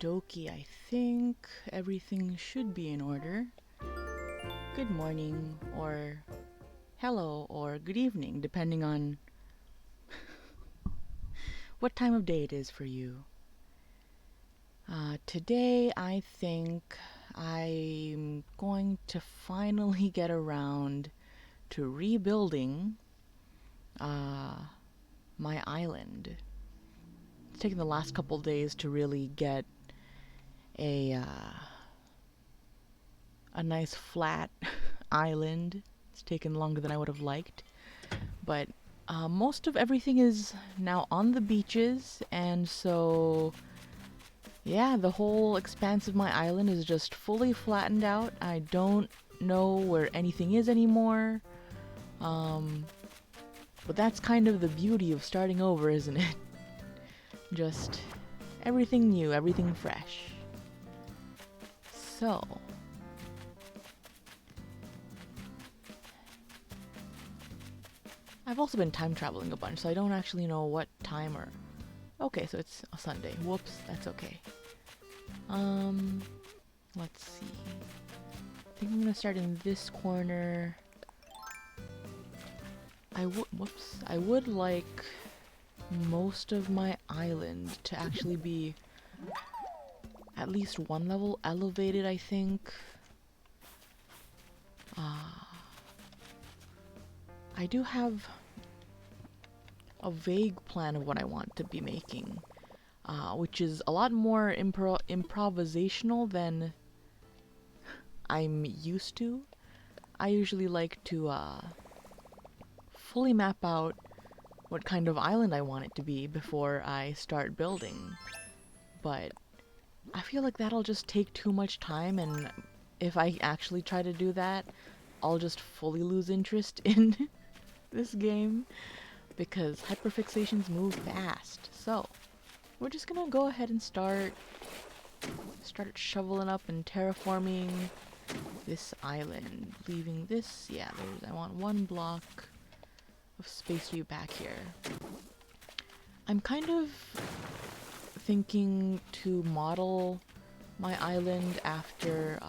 dokie, I think everything should be in order. Good morning, or hello, or good evening, depending on what time of day it is for you. Today, I think I'm going to finally get around to rebuilding my island. It's taken the last couple days to really get a a nice flat island. It's taken longer than I would have liked, but most of everything is now on the beaches, and so yeah, the whole expanse of my island is just fully flattened out. I don't know where anything is anymore. But that's kind of the beauty of starting over, isn't it? Just everything new, everything fresh. So, I've also been time traveling a bunch, so I don't actually know what time or... Okay, so it's a Sunday. Whoops, that's okay. Let's see. I think I'm gonna start in this corner. I would like most of my island to actually be at least one level elevated, I think. I do have a vague plan of what I want to be making, which is a lot more improvisational than I'm used to. I usually like to fully map out what kind of island I want it to be before I start building. But I feel like that'll just take too much time, and if I actually try to do that, I'll just fully lose interest in this game because hyperfixations move fast. So, we're just gonna go ahead and start shoveling up and terraforming this island, leaving this, yeah, I want one block of space to be back here. I'm kind of thinking to model my island after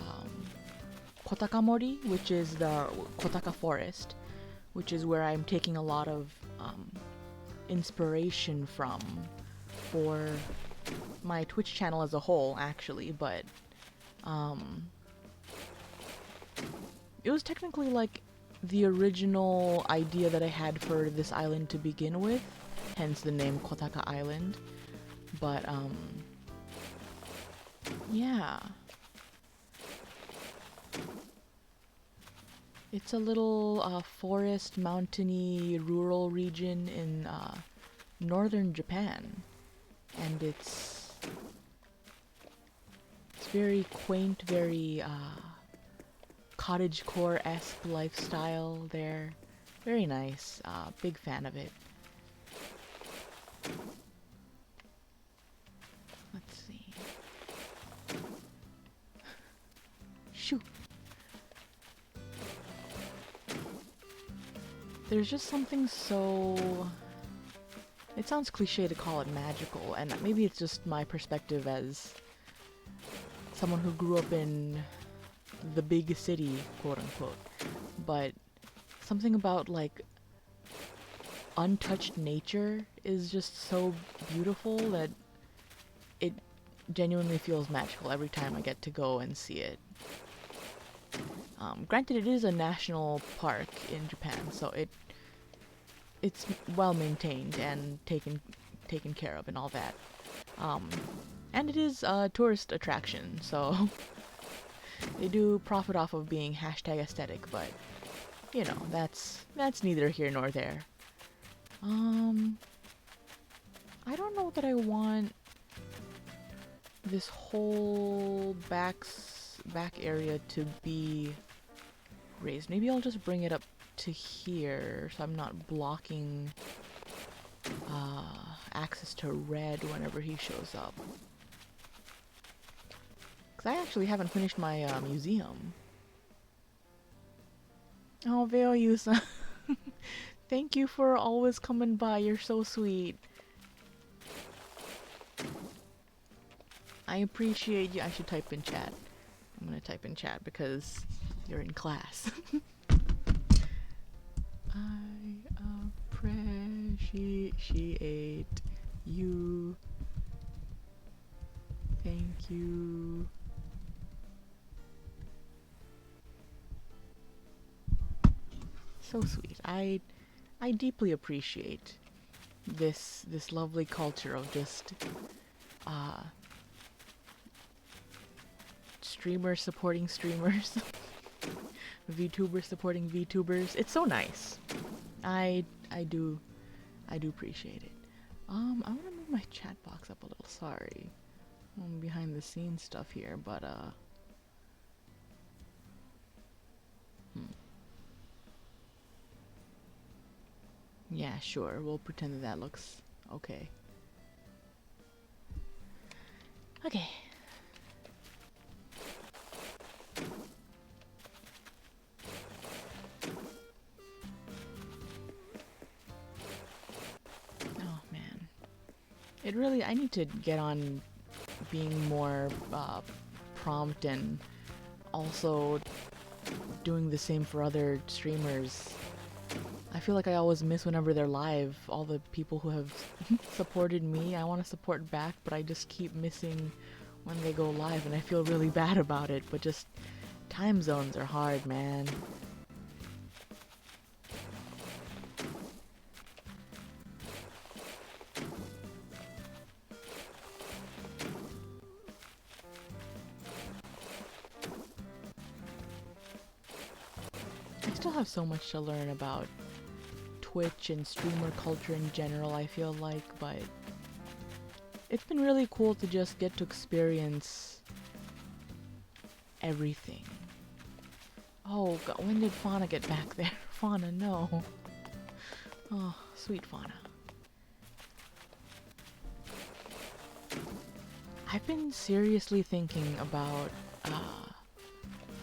Kotaka Mori, which is the Kotaka forest, which is where I'm taking a lot of inspiration from for my Twitch channel as a whole, actually, but it was technically like the original idea that I had for this island to begin with, hence the name Kotaka Island. But yeah, it's a little forest, mountainy, rural region in northern Japan, and it's very quaint, very cottagecore-esque lifestyle there. Very nice. Big fan of it. Let's see. Shoot. There's just something so... It sounds cliche to call it magical, and maybe it's just my perspective as someone who grew up in the big city, quote unquote, but something about like untouched nature is just so beautiful that it genuinely feels magical every time I get to go and see it. Granted, it is a national park in Japan, so it's well maintained and taken care of and all that. And it is a tourist attraction, so they do profit off of being hashtag aesthetic, but you know, that's neither here nor there. I don't know that I want this whole back area to be raised. Maybe I'll just bring it up to here so I'm not blocking access to Red whenever he shows up. Because I actually haven't finished my museum. Oh, Veoyusa. Thank you for always coming by. You're so sweet. I appreciate you. I should type in chat. I'm gonna type in chat because you're in class. I appreciate you. Thank you. So sweet. I deeply appreciate this lovely culture of just uh streamers supporting streamers. VTubers supporting VTubers. It's so nice. I do appreciate it. I'm gonna move my chat box up a little. Sorry, I'm behind the scenes stuff here, but yeah, sure. We'll pretend that that looks okay. Okay. Oh man, it really. I need to get on being more prompt and also doing the same for other streamers. I feel like I always miss whenever they're live. All the people who have supported me, I want to support back, but I just keep missing when they go live, and I feel really bad about it. But just time zones are hard, man. I still have so much to learn about Twitch and streamer culture in general, I feel like, but it's been really cool to just get to experience everything. Oh god, when did Fauna get back there? Fauna, no. Oh, sweet Fauna. I've been seriously thinking about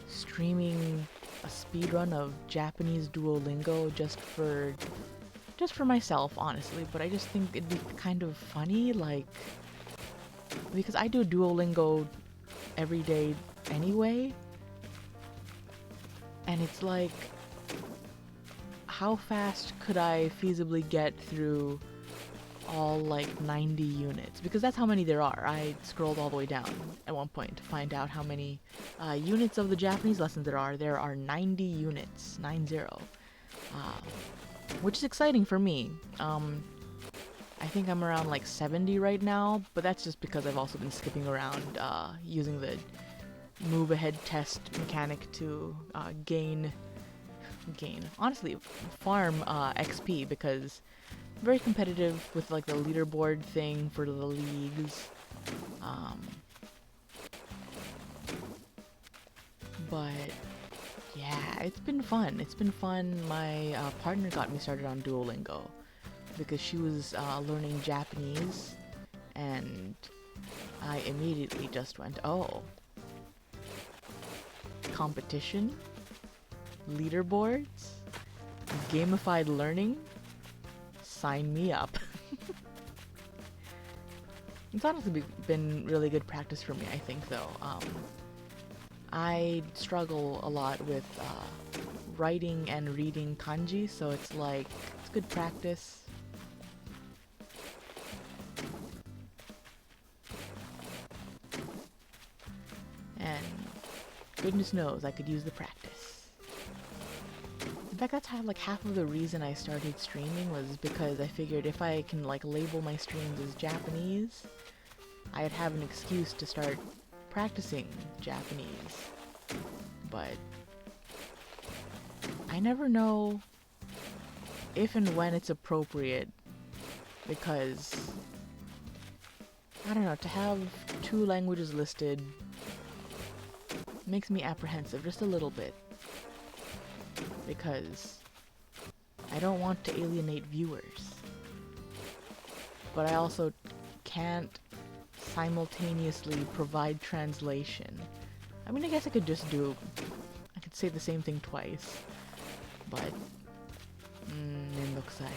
streaming a speedrun of Japanese Duolingo just for myself, honestly, but I just think it'd be kind of funny, like, because I do Duolingo every day anyway, and it's like, how fast could I feasibly get through all like 90 units? Because that's how many there are. I scrolled all the way down at one point to find out how many units of the Japanese lessons there are. There are 90 units, 90. Which is exciting for me. I think I'm around like 70 right now, but that's just because I've also been skipping around using the move ahead test mechanic to honestly farm XP, because I'm very competitive with like the leaderboard thing for the leagues. But yeah, it's been fun. It's been fun. My partner got me started on Duolingo because she was learning Japanese, and I immediately just went, oh, competition, leaderboards, gamified learning, sign me up. It's honestly been really good practice for me, I think, though. I struggle a lot with writing and reading kanji, so it's like, it's good practice. And goodness knows I could use the practice. In fact, that's how, like, half of the reason I started streaming was because I figured if I can like label my streams as Japanese, I'd have an excuse to start practicing Japanese. But I never know if and when it's appropriate, because I don't know, to have two languages listed makes me apprehensive just a little bit, because I don't want to alienate viewers, but I also can't simultaneously provide translation. I mean, I guess I could say the same thing twice, but mendokusai.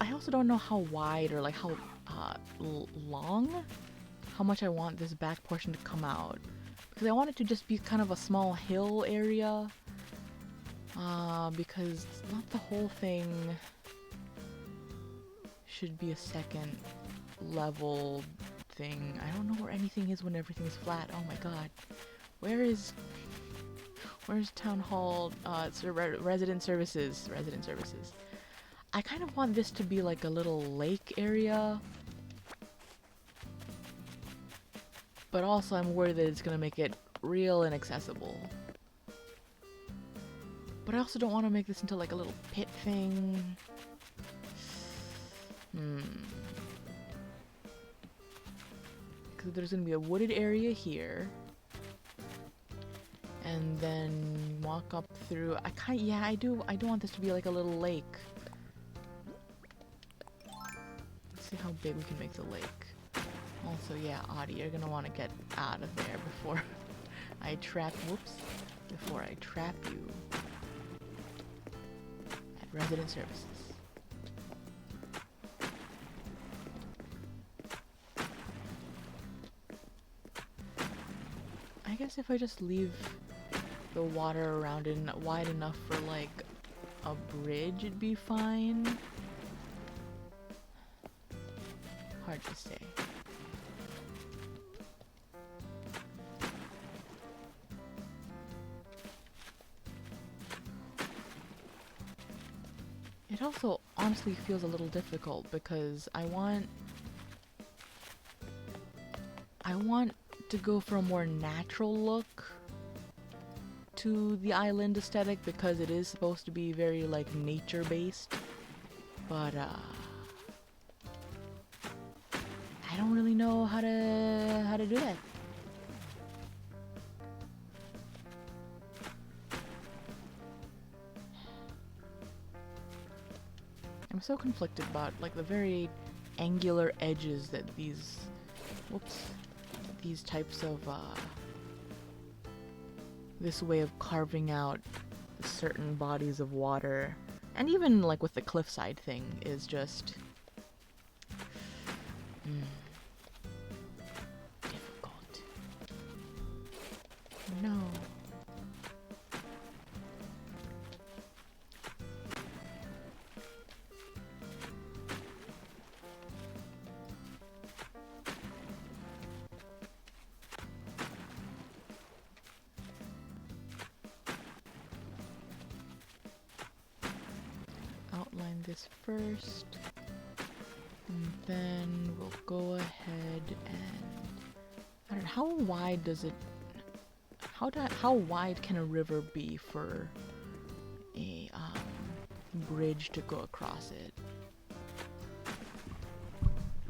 I also don't know how wide or like how long, how much I want this back portion to come out, because I want it to just be kind of a small hill area, because not the whole thing should be a second level thing. I don't know where anything is when everything's flat. Oh my god. Where's town hall, resident services. I kind of want this to be like a little lake area, but also I'm worried that it's gonna make it real inaccessible. But I also don't want to make this into like a little pit thing. Because there's gonna be a wooded area here, and then walk up through. I do want this to be like a little lake. Let's see how big we can make the lake. Also, yeah, Audie, you're gonna want to get out of there before I trap. Whoops! Before I trap you at resident services. I guess if I just leave the water around it wide enough for like a bridge, it'd be fine. Hard to say. It also honestly feels a little difficult because I want to go for a more natural look to the island aesthetic, because it is supposed to be very like nature based, but I don't really know how to do that. I'm so conflicted about like the very angular edges that these types of this way of carving out certain bodies of water, and even like with the cliffside thing, is just difficult. No. Outline this first, and then we'll go ahead and I don't know, how wide does it, how wide can a river be for a bridge to go across it?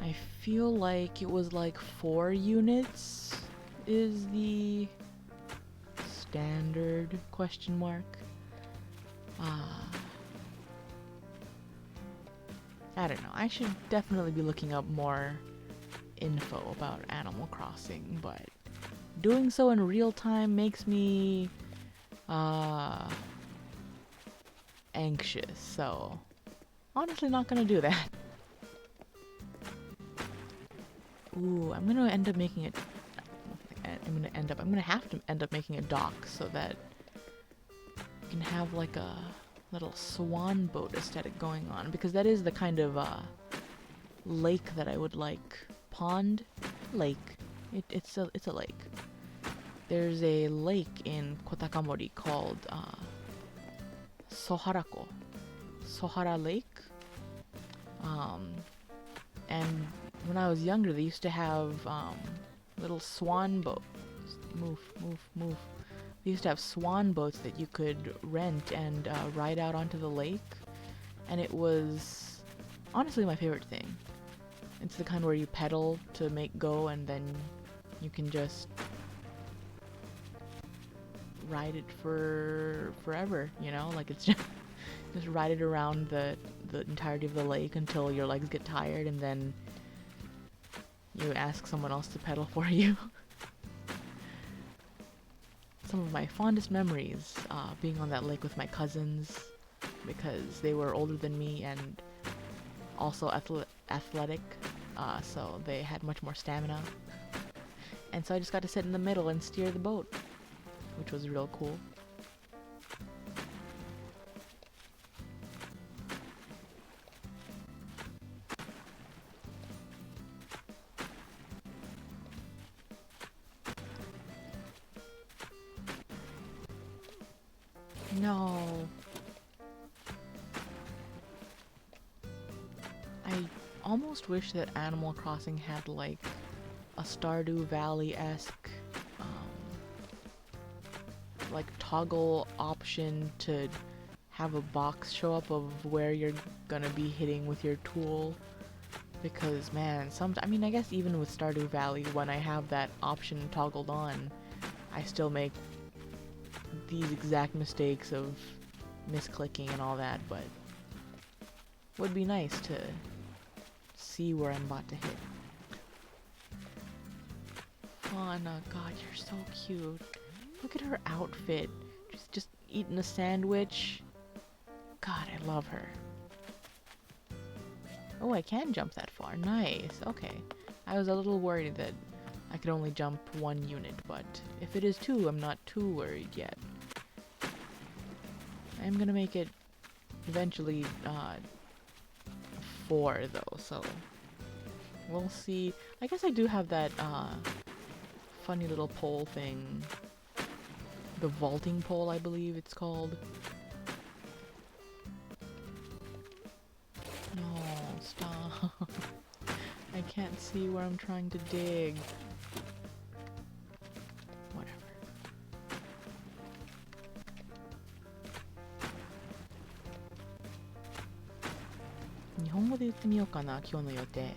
I feel like it was like 4 units is the standard question mark. I don't know. I should definitely be looking up more info about Animal Crossing, but doing so in real time makes me anxious, so honestly not gonna do that. Ooh, I'm gonna have to end up making a dock so that you can have like a little swan boat aesthetic going on, because that is the kind of lake that I would like. Pond? Lake. It's a lake. There's a lake in Kotakamori called Sohara Lake. And when I was younger, they used to have little swan boats. Move. They used to have swan boats that you could rent and ride out onto the lake, and it was honestly my favorite thing. It's the kind where you pedal to make go, and then you can just ride it for forever, you know? Like, it's just ride it around the entirety of the lake until your legs get tired, and then you ask someone else to pedal for you. Some of my fondest memories, being on that lake with my cousins, because they were older than me, and also athletic, so they had much more stamina. And so I just got to sit in the middle and steer the boat, which was real cool. No. I almost wish that Animal Crossing had like a Stardew Valley-esque like toggle option to have a box show up of where you're gonna be hitting with your tool. Because man, I mean, I guess even with Stardew Valley, when I have that option toggled on, I still make these exact mistakes of misclicking and all that, but it would be nice to see where I'm about to hit. Fauna, God, you're so cute. Look at her outfit. She's just eating a sandwich. God, I love her. Oh, I can jump that far. Nice. Okay. I was a little worried that I could only jump 1 unit, but if it is 2, I'm not too worried yet. I'm gonna make it eventually 4 though, so we'll see. I guess I do have that funny little pole thing. The vaulting pole, I believe it's called. No, stop. I can't see where I'm trying to dig. Whatever. Nihongo de yutete miyou kana, kyou no yote.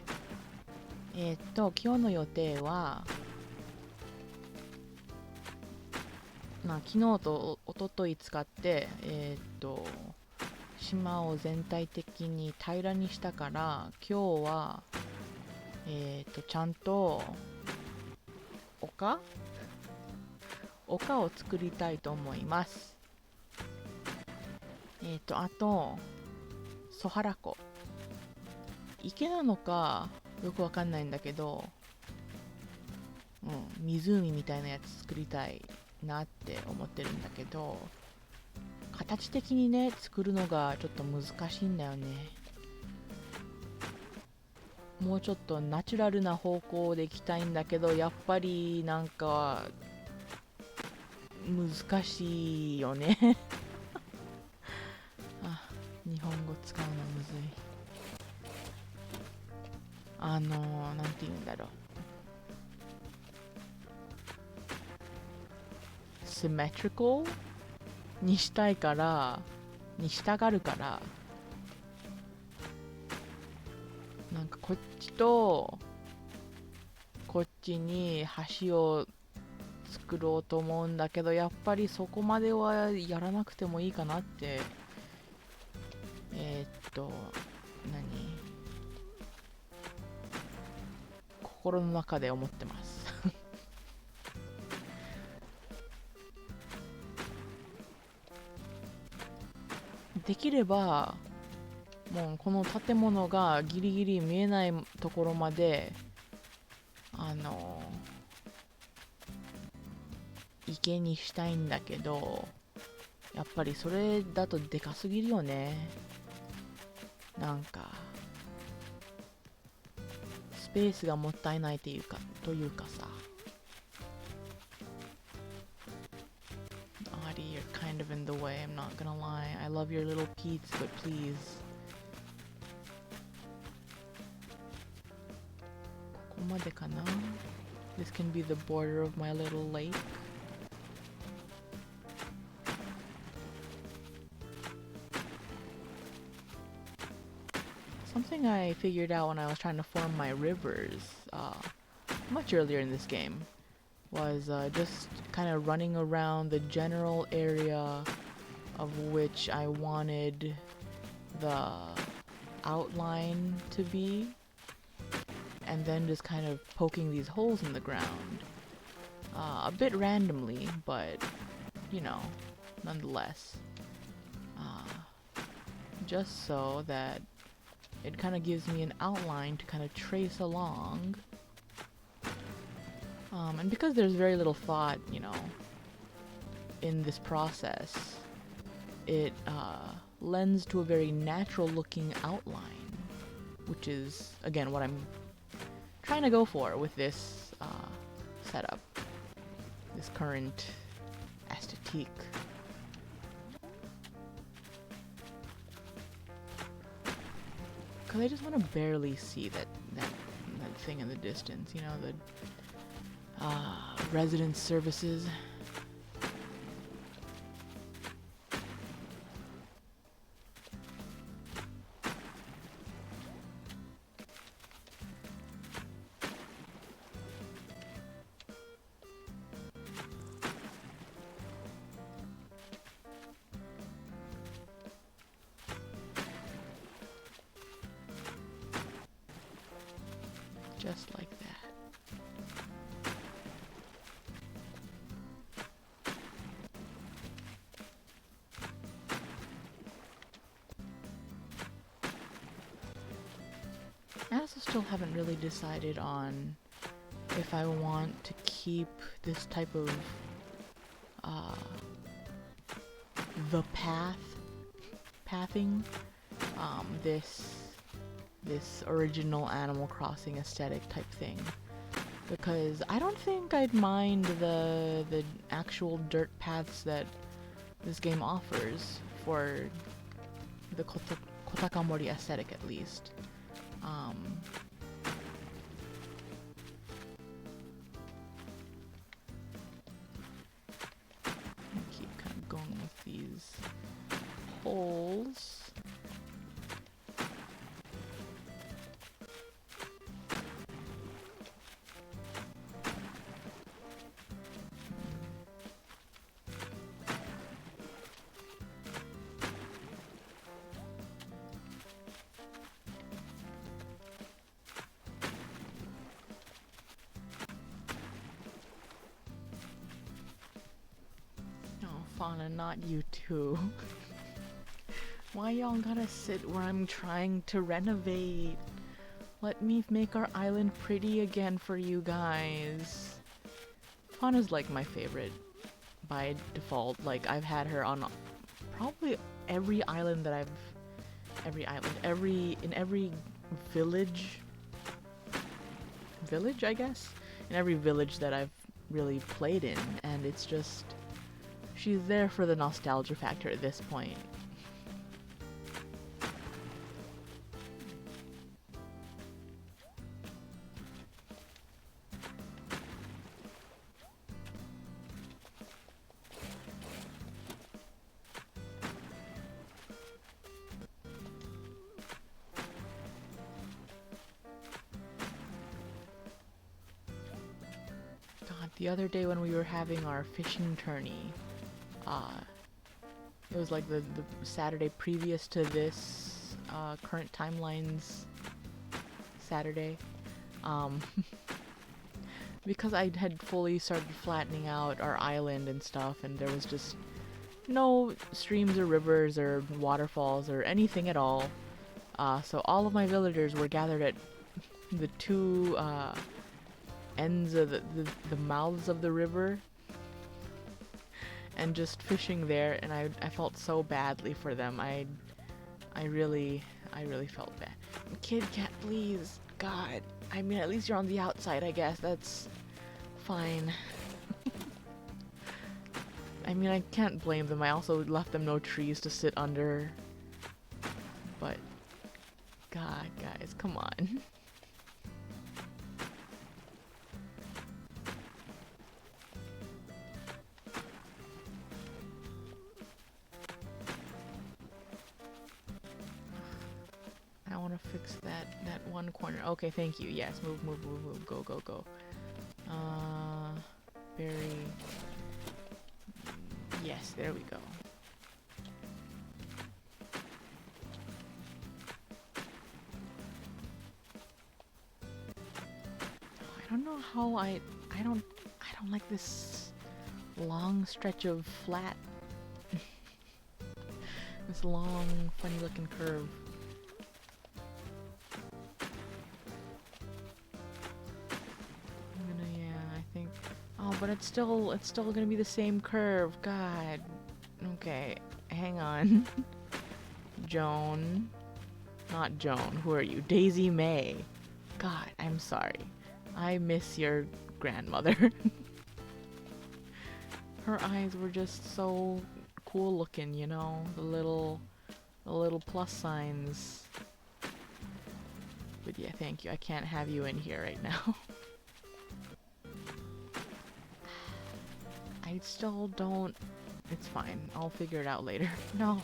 今日の予定は、昨日とおととい使って、島を全体的に平らにしたから、今日は、ちゃんと丘を作りたいと思います。あと、ソハラ湖。池なのかよくわかんないんだけど、湖みたいなやつ作りたいなって思ってるんだけど、形的にね、作るのがちょっと難しいんだよね。もうちょっとナチュラルな方向でいきたいんだけど、やっぱりなんか難しいよね。あ、日本語使うのむずい。なんて言うんだろう。symmetrical にしたいから、にしたがるから、なんかこっちとこっちに橋を作ろうと思うんだけど、やっぱりそこまではやらなくてもいいかなって、心の中で思ってます。できればもうこの建物がギリギリ見えないところまで池にしたいんだけど、やっぱりそれだとでかすぎるよね。なんかスペースがもったいないというかさ。Audie, you're kind of in the way, I'm not gonna lie. I love your little peats, but please. ここまでかな? This can be the border of my little lake. Something I figured out when I was trying to form my rivers much earlier in this game was just kind of running around the general area of which I wanted the outline to be, and then just kind of poking these holes in the ground a bit randomly, but you know, nonetheless, just so that it kind of gives me an outline to kind of trace along. And because there's very little thought, you know, in this process, it lends to a very natural looking outline, which is, again, what I'm trying to go for with this setup, this current aesthetique. Because I just want to barely see that thing in the distance, you know, the resident services. Just like that. I also still haven't really decided on if I want to keep this type of the pathing, this original Animal Crossing aesthetic type thing, because I don't think I'd mind the actual dirt paths that this game offers for the Kotakamori aesthetic, at least. Keep kind of going with these holes. Fauna, not you too. Why y'all gotta sit where I'm trying to renovate? Let me make our island pretty again for you guys. Fauna's like my favorite by default. Like, I've had her on probably every island that in every village, I guess? In every village that I've really played in, and it's just, she's there for the nostalgia factor at this point. God, the other day when we were having our fishing tourney, it was like the Saturday previous to this current timeline's Saturday, because I had fully started flattening out our island and stuff, and there was just no streams or rivers or waterfalls or anything at all. So all of my villagers were gathered at the two ends of the mouths of the river, and just fishing there, and I felt so badly for them. I really felt bad. Kid cat, please. God. I mean, at least you're on the outside, I guess. That's fine. I mean, I can't blame them. I also left them no trees to sit under. But, God, guys, come on. I want to fix that one corner. Okay, thank you. Yes, move. Go. Berry. Yes, there we go. I don't know how I don't like this long stretch of flat. This long, funny looking curve. but it's still gonna be the same curve. God. Okay, hang on. Joan. Not Joan. Who are you? Daisy May. God, I'm sorry. I miss your grandmother. Her eyes were just so cool looking, you know? The little plus signs. But yeah, thank you. I can't have you in here right now. I still don't... It's fine. I'll figure it out later. No.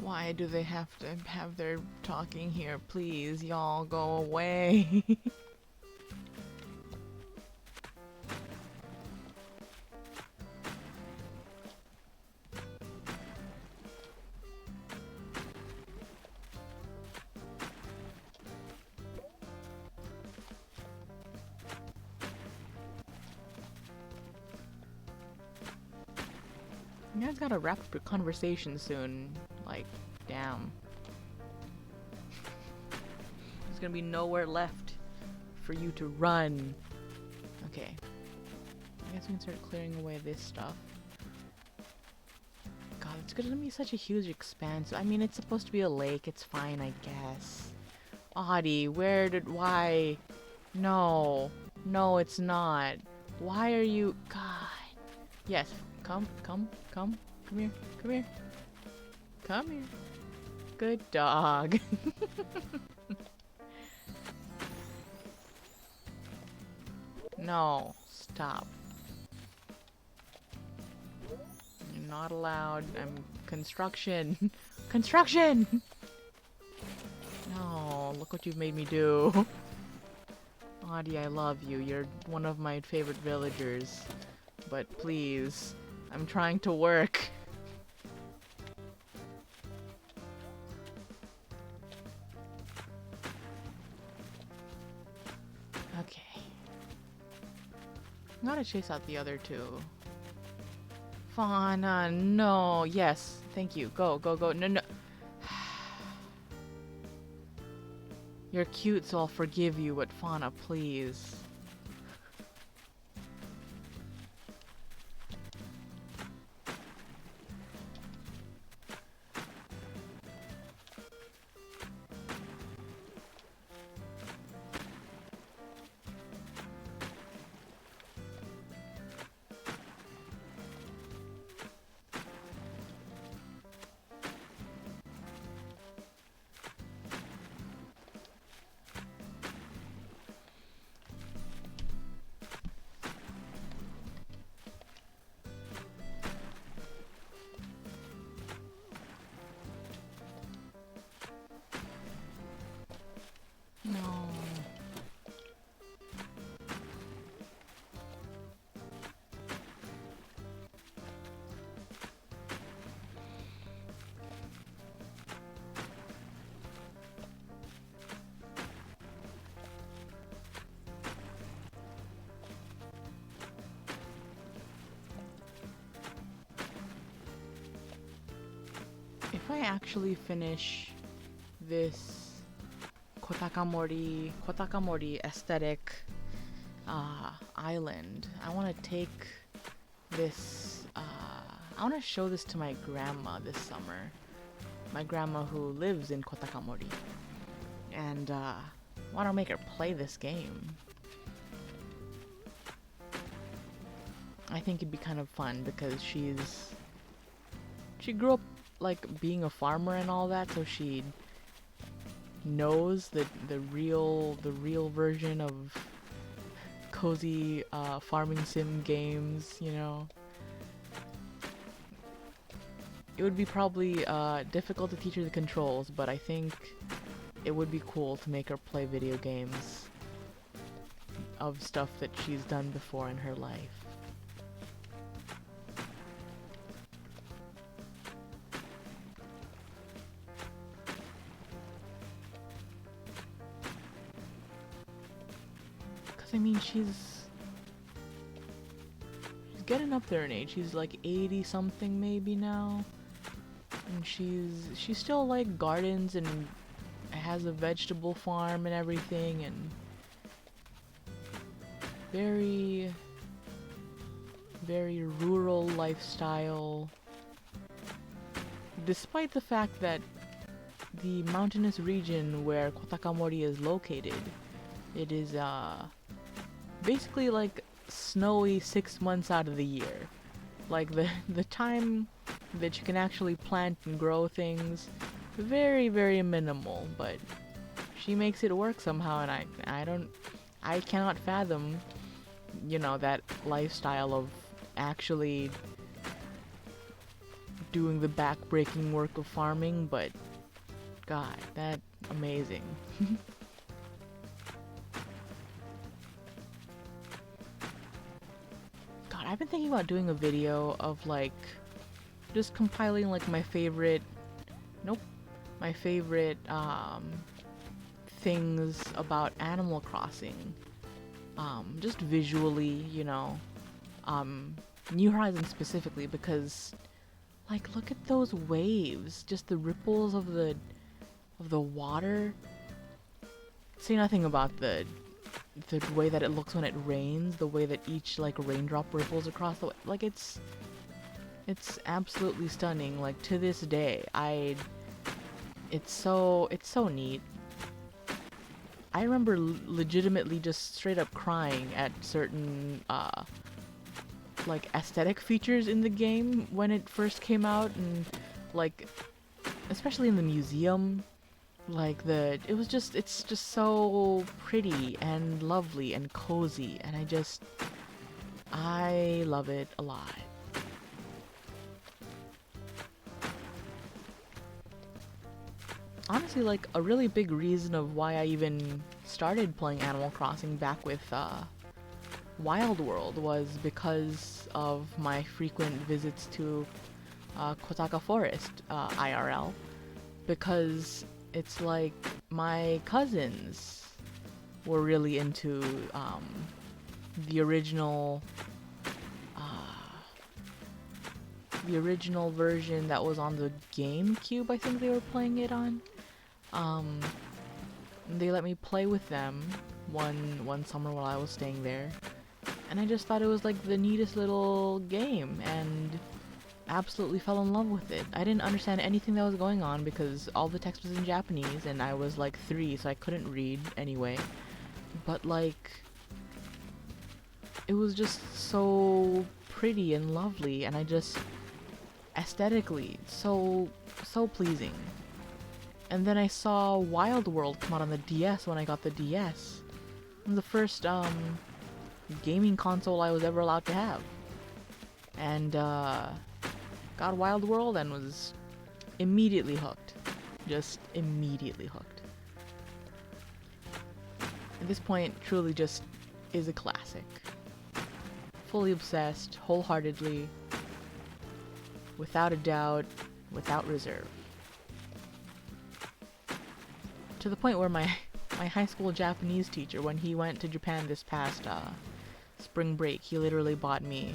Why do they have to have their talking here? Please, y'all go away. You guys gotta wrap up your conversation soon. Like, damn. There's gonna be nowhere left for you to run. Okay. I guess we can start clearing away this stuff. God, it's gonna be such a huge expanse. I mean, it's supposed to be a lake. It's fine, I guess. Audie, why? No. No, it's not. Why are you... God. Yes, come here. Come here. Good dog. No, stop. You're not allowed. Construction. Construction! No, look what you've made me do. Audie, I love you. You're one of my favorite villagers. But please, I'm trying to work. Okay. I gotta chase out the other two. Fauna, no. Yes, thank you. Go. No. You're cute, so I'll forgive you, but Fauna, please. No. If I actually finish this Kotakamori aesthetic island, I want to take this, I want to show this to my grandma this summer. My grandma who lives in Kotakamori. And I want to make her play this game. I think it'd be kind of fun because she grew up like being a farmer and all that, so she knows the real version of cozy farming sim games, you know. It would be probably difficult to teach her the controls, but I think it would be cool to make her play video games of stuff that she's done before in her life. I mean, she's getting up there in age. She's like 80 something maybe now. And she still like gardens and has a vegetable farm and everything, and very, very rural lifestyle. Despite the fact that the mountainous region where Kotakamori is located, it is basically like snowy 6 months out of the year. Like the time that you can actually plant and grow things, very, very minimal, but she makes it work somehow, and I cannot fathom, you know, that lifestyle of actually doing the back-breaking work of farming, but God, that amazing. God, I've been thinking about doing a video of like just compiling like my favorite things about Animal Crossing. Just visually, you know. New Horizons specifically, because like look at those waves, just the ripples of the water. Say nothing about the way that it looks when it rains, the way that each like raindrop ripples across the way. Like it's absolutely stunning. Like to this day, it's so neat. I remember legitimately just straight up crying at certain like aesthetic features in the game when it first came out, and like especially in the museum, like it's just so pretty and lovely and cozy, and I love it a lot. Honestly, like a really big reason of why I even started playing Animal Crossing back with Wild World was because of my frequent visits to Kotaka Forest IRL, because it's like my cousins were really into the original version that was on the GameCube. I think they were playing it on. They let me play with them one summer while I was staying there, and I just thought it was like the neatest little game, and absolutely fell in love with it. I didn't understand anything that was going on because all the text was in Japanese, and I was like 3, so I couldn't read anyway. But like, it was just so pretty and lovely, and I just aesthetically so pleasing. And then I saw Wild World come out on the DS when I got the DS. It was the first gaming console I was ever allowed to have. And got Wild World and was immediately hooked. Just immediately hooked. At this point, truly just is a classic. Fully obsessed, wholeheartedly, without a doubt, without reserve. To the point where my high school Japanese teacher, when he went to Japan this past spring break, he literally bought me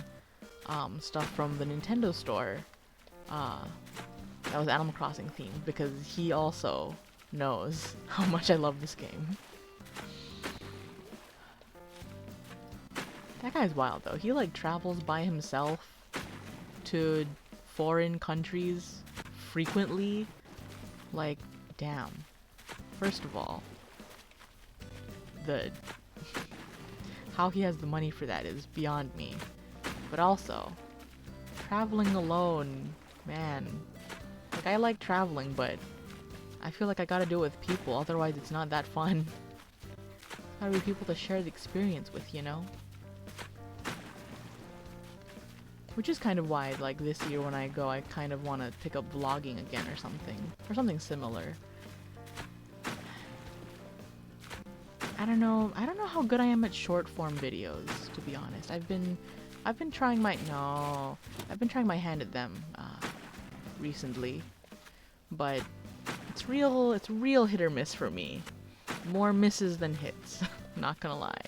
stuff from the Nintendo store that was Animal Crossing themed, because he also knows how much I love this game. That guy's wild though. He like travels by himself to foreign countries frequently. Like, damn. First of all, how he has the money for that is beyond me. But also, traveling alone, man. Like, I like traveling, but I feel like I gotta do it with people, otherwise it's not that fun. Gotta be people to share the experience with, you know? Which is kind of why, like, this year when I go, I kind of want to pick up vlogging again or something similar. I don't know how good I am at short form videos, to be honest. I've been trying my hand at them recently, but it's real hit or miss for me. More misses than hits, not gonna lie.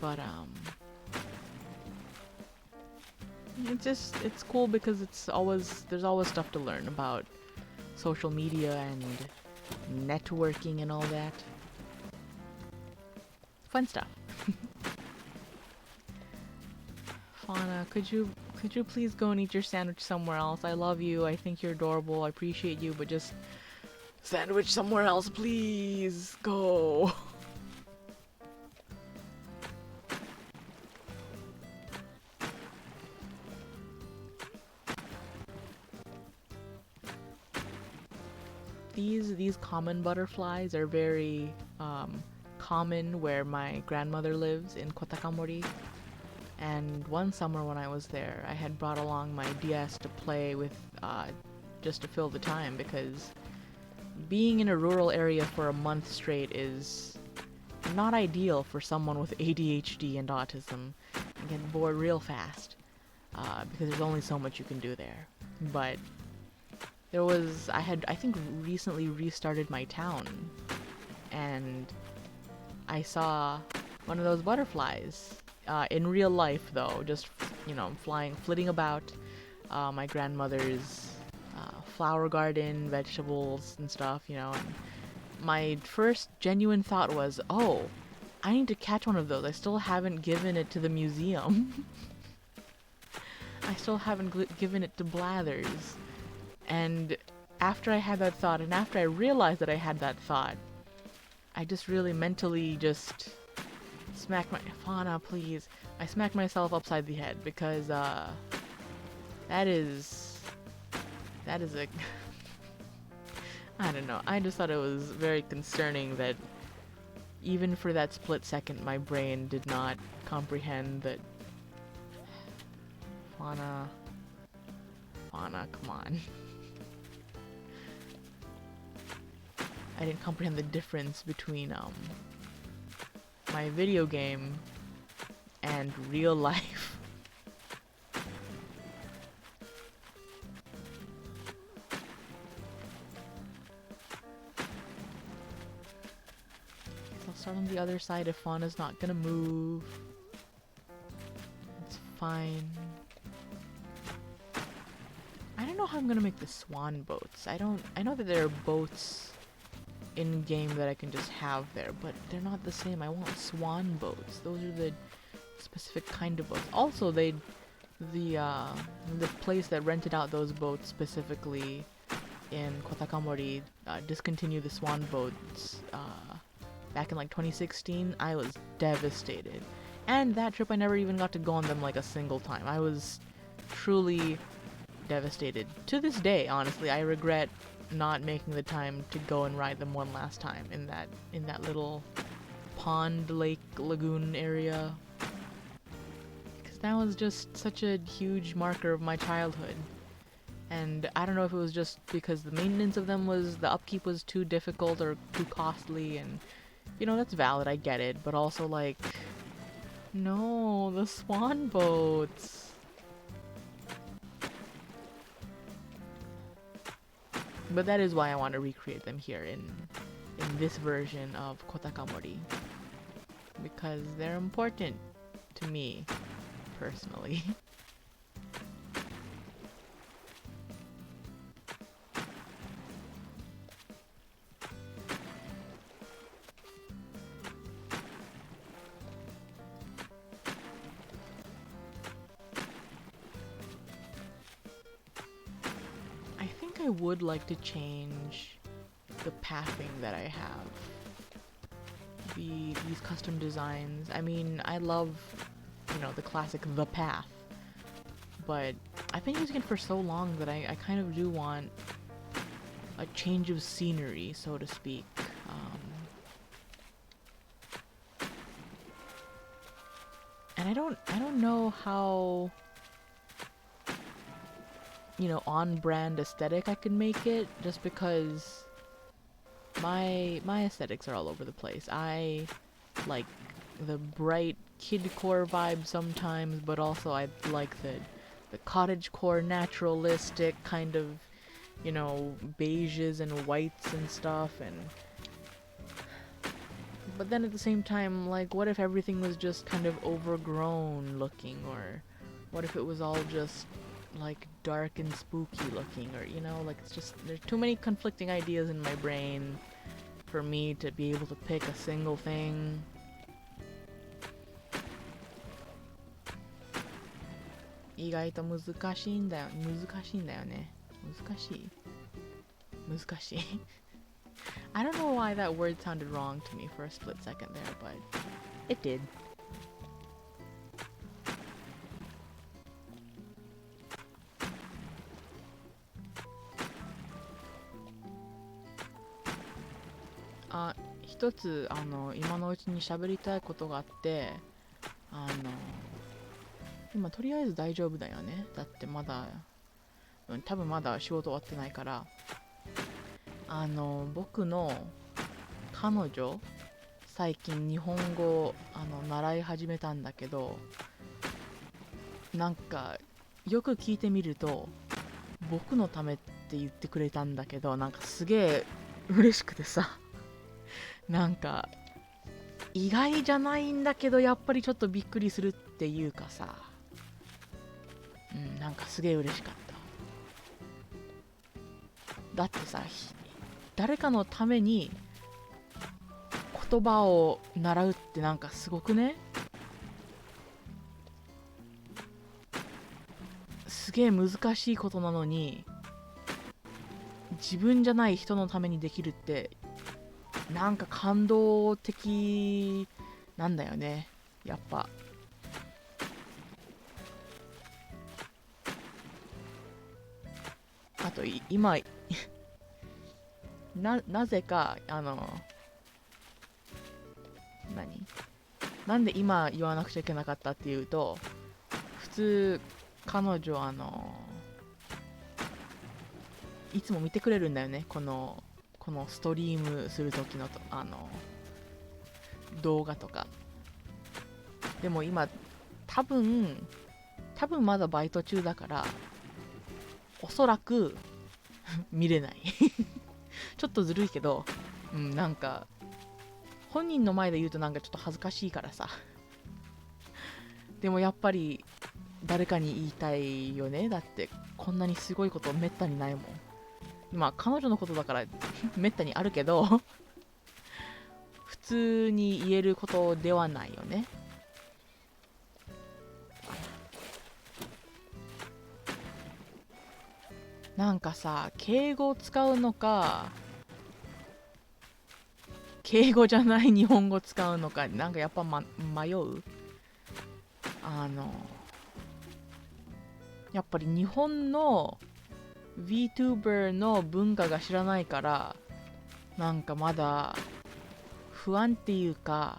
But it's cool because there's always stuff to learn about social media and networking and all that. Fun stuff. Fauna, could you please go and eat your sandwich somewhere else? I love you. I think you're adorable. I appreciate you, but just sandwich somewhere else, please. Go. These common butterflies are very common where my grandmother lives in Kotakamori. And one summer when I was there, I had brought along my DS to play with just to fill the time, because being in a rural area for a month straight is not ideal for someone with ADHD and autism. You get bored real fast because there's only so much you can do there. But I had, I think, recently restarted my town, and I saw one of those butterflies in real life, though, just, you know, flitting about my grandmother's flower garden, vegetables and stuff, you know. And my first genuine thought was, oh, I need to catch one of those. I still haven't given it to the museum. I still haven't given it to Blathers. And after I had that thought, and after I realized that I had that thought, I just really mentally just smacked my... Fauna, please. I smacked myself upside the head, because that is a... I don't know. I just thought it was very concerning that even for that split second, my brain did not comprehend that... Fauna, come on. I didn't comprehend the difference between my video game and real life. I'll start on the other side if Fauna's not gonna move. It's fine. I don't know how I'm gonna make the swan boats. I know that there are boats in game that I can just have there, but they're not the same. I want swan boats. Those are the specific kind of boats. Also, the place that rented out those boats specifically in Kotakamori discontinued the swan boats back in like 2016. I was devastated. And that trip I never even got to go on them like a single time. I was truly devastated. To this day, honestly, I regret not making the time to go and ride them one last time in that little pond, lake, lagoon area, because that was just such a huge marker of my childhood. And I don't know if it was just because the maintenance of them the upkeep was too difficult or too costly, and you know, that's valid, I get it, but also like, no, the swan boats. But that is why I want to recreate them here in this version of Kotakamori, because they're important to me personally. I would like to change the pathing that I have. These custom designs. I mean, I love, you know, the classic The Path, but I've been using it for so long that I kind of do want a change of scenery, so to speak. And I don't know how, you know, on-brand aesthetic I can make it, just because my aesthetics are all over the place. I like the bright kidcore vibe sometimes, but also I like the cottagecore naturalistic kind of, you know, beiges and whites and stuff. And but then at the same time, like, what if everything was just kind of overgrown looking, or What if it was all just like dark and spooky looking, or like it's just there's too many conflicting ideas in my brain for me to be able to pick a single thing. Iguai to 意外と難しいんだよね。難しい I don't know why that word sounded wrong to me for a split second there, but it did. Ah, 一つ今のうちに喋りたいことがあって、今とりあえず大丈夫だよね。だってまだ、多分まだ仕事終わってないから。僕の彼女、最近日本語習い始めたんだけど、なんかよく聞いてみると僕のためって言ってくれたんだけど、なんかすげえ嬉しくてさ、なんか意外じゃないんだけどやっぱりちょっとびっくりするっていうかさ、なんかすげえ嬉しかった。だってさ、誰かのために言葉を習うってなんかすごくね、すげえ難しいことなのに自分じゃない人のためにできるってなんか感動的なんだよね、やっぱ。あと今なぜかなんで今言わなくちゃいけなかったっていうと、普通彼女いつも見てくれるんだよね、このストリームする時の動画とか。でも今多分まだバイト中だからおそらく見れないちょっとずるいけど、なんか本人の前で言うとなんかちょっと恥ずかしいからさでもやっぱり誰かに言いたいよね。だってこんなにすごいことめったにないもん。まあ彼女のことだからめったにあるけど普通に言えることではないよね。なんかさ、敬語を使うのか敬語じゃない日本語を使うのか、なんかやっぱ、迷う。やっぱり日本の VTuber の文化が知らないから、なんかまだ不安っていうか、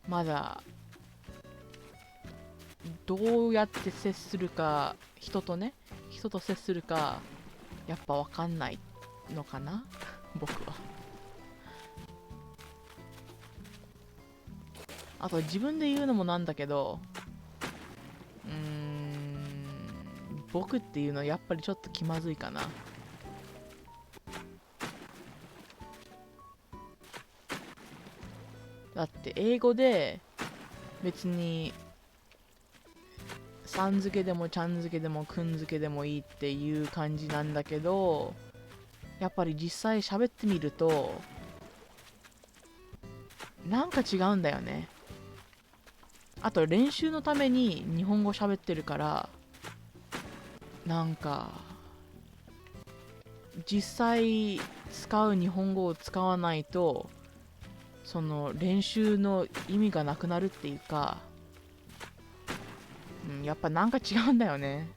まだどうやって接するか、人と接するかやっぱ分かんないのかな僕は。あと自分で言うのもなんだけど、僕っていうのはやっぱりちょっと気まずいかな。だって英語で別にさん付けでもちゃん付けでもくん付けでもいいっていう感じなんだけど、やっぱり実際喋ってみるとなんか違うんだよね。あと練習のために日本語喋ってるから、なんか実際使う日本語を使わないとその練習の意味がなくなるっていうか、やっぱなんか違うんだよね。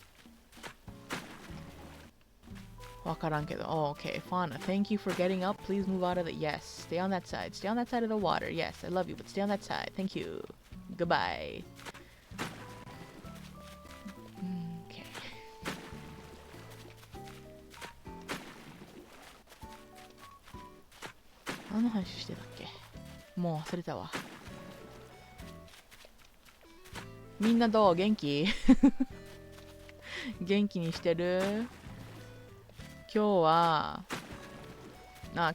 わからんけど。Oh, okay, Fauna, thank you for getting up. Please move out of the... Yes, stay on that side. Stay on that side of the water. Yes, I love you, but stay on that side. Thank you. Goodbye. Okay. 何の話してたっけ？もう忘れたわ。みんなどう？元気？元気にしてる？今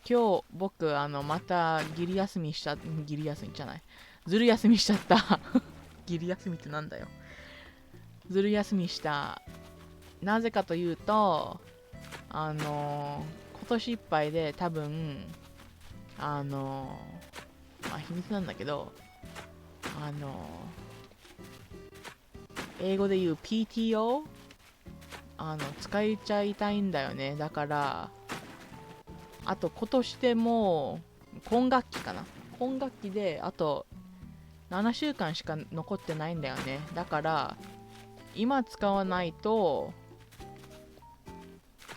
日僕またギリ休みじゃない、ずる休みしちゃったギリ休みってなんだよ。ずる休みした。なぜかというと、今年いっぱいで多分、まあ秘密なんだけど、英語で言う PTO 使いちゃいたいんだよね。だから、あと今年でも今学期かな。今学期であと7週間しか残ってないんだよね。だから今使わないと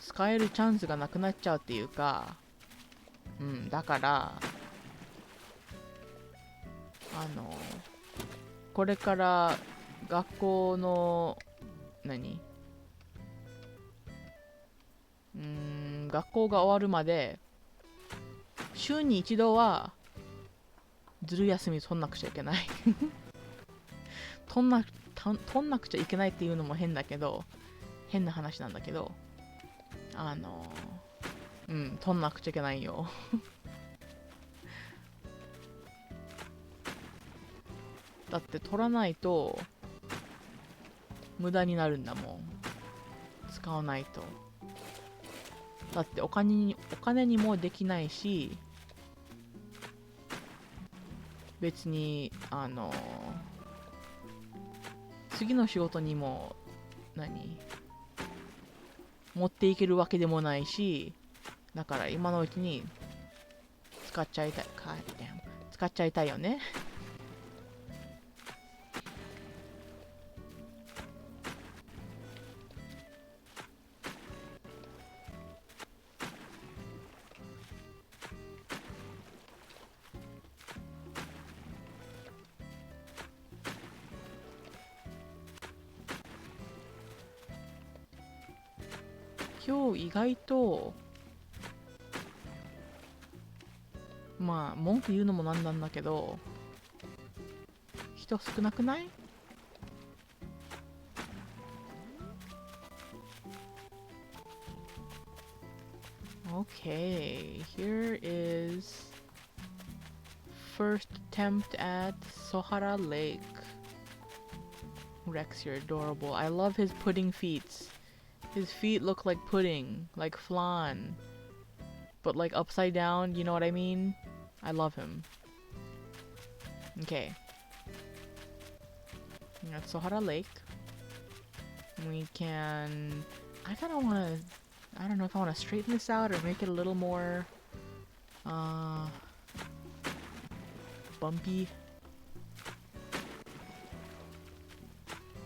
使えるチャンスがなくなっちゃうっていうか、だからこれから学校の学校が終わるまで週に一度はずる休み取んなくちゃいけない取んなくちゃいけないっていうのも変な話なんだけど、取んなくちゃいけないよだって取らないと無駄になるんだもん。使わないと。だってお金にもできないし、別に次の仕事にも持っていけるわけでもないし、だから今のうちに使っちゃいたいよね今日意外とまあ文句言うのもなんなんだけど、人少なくない？ Okay, here is first attempt at Sohara Lake. Rex, you're adorable. I love his pudding feet. His feet look like pudding, like flan, but like upside down, you know what I mean? I love him. Okay. That's Sohara Lake. We can... I don't know if I want to straighten this out or make it a little more bumpy.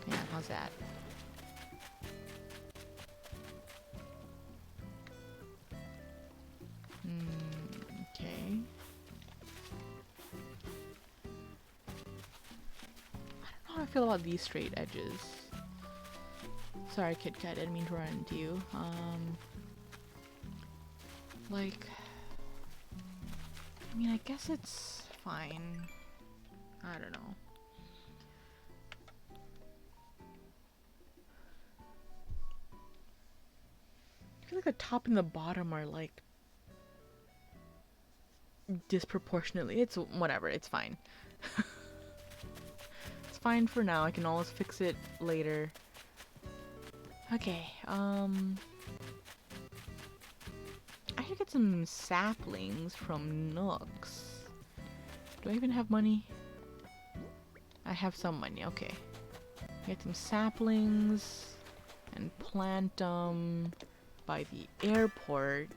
Yeah, how's that? Okay. I don't know how I feel about these straight edges. Sorry, Kit Kat, I didn't mean to run into you. Like, I mean, I guess it's fine. I don't know. I feel like the top and the bottom are like disproportionately. It's whatever, it's fine. It's fine for now. I can always fix it later. Okay, I should get some saplings from Nooks. Do I even have money? I have some money, okay. Get some saplings and plant them by the airport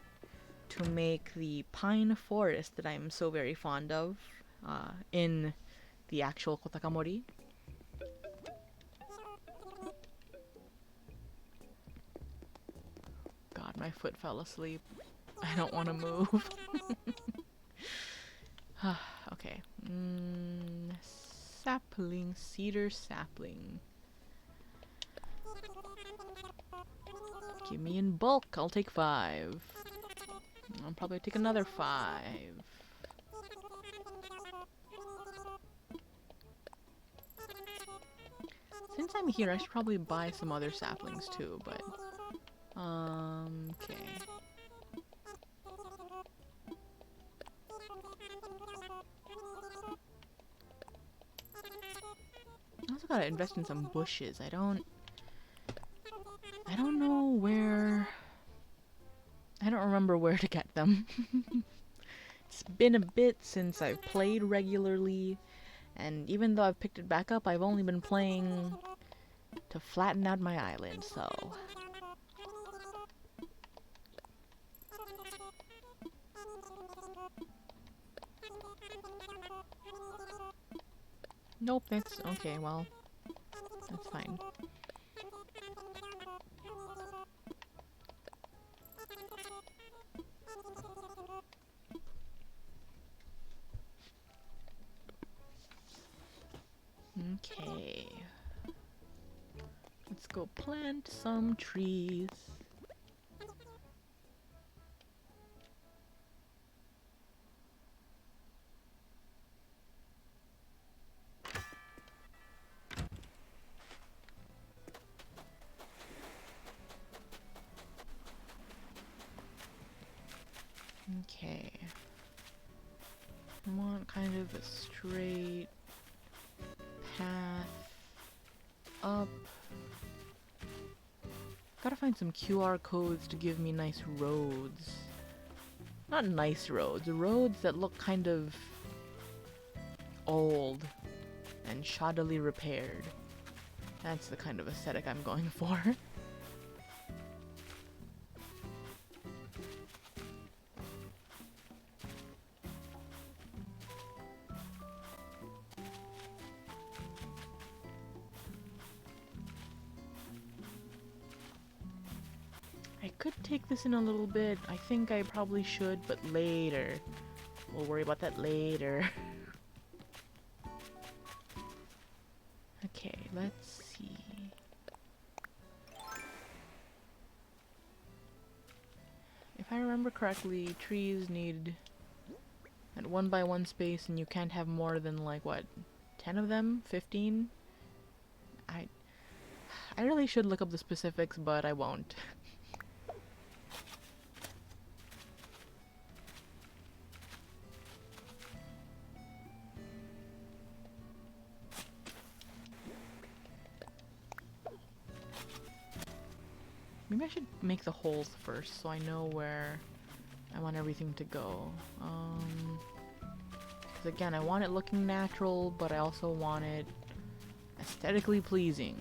to make the pine forest that I'm so very fond of in the actual Kotakamori. God, my foot fell asleep. I don't want to move. Okay. Sapling, cedar sapling. Give me in bulk. I'll take 5. I'll probably take another 5. Since I'm here, I should probably buy some other saplings too, but... okay. I also gotta invest in some bushes. I don't I don't remember where to get them. It's been a bit since I've played regularly, and even though I've picked it back up, I've only been playing to flatten out my island, so... Nope, that's... okay, well... that's fine. Okay. Let's go plant some trees. Okay. I want kind of a straight path up. Gotta find some QR codes to give me nice roads. Not nice roads, roads that look kind of old and shoddily repaired. That's the kind of aesthetic I'm going for. I could take this in a little bit. I think I probably should, but later. We'll worry about that later. Okay, let's see. If I remember correctly, trees need at 1 by 1 space, and you can't have more than like what, 10 of them? 15? I really should look up the specifics, but I won't. Maybe I should make the holes first so I know where I want everything to go. 'Cause again, I want it looking natural, but I also want it aesthetically pleasing.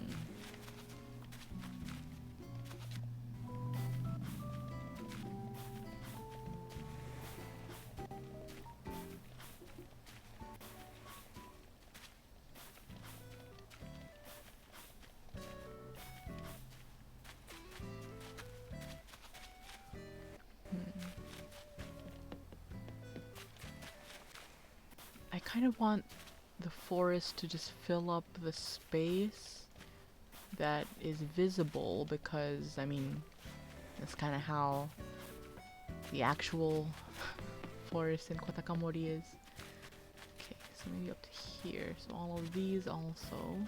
I kind of want the forest to just fill up the space that is visible because, I mean, that's kind of how the actual forest in Kotakamori is. Okay, so maybe up to here. So all of these also.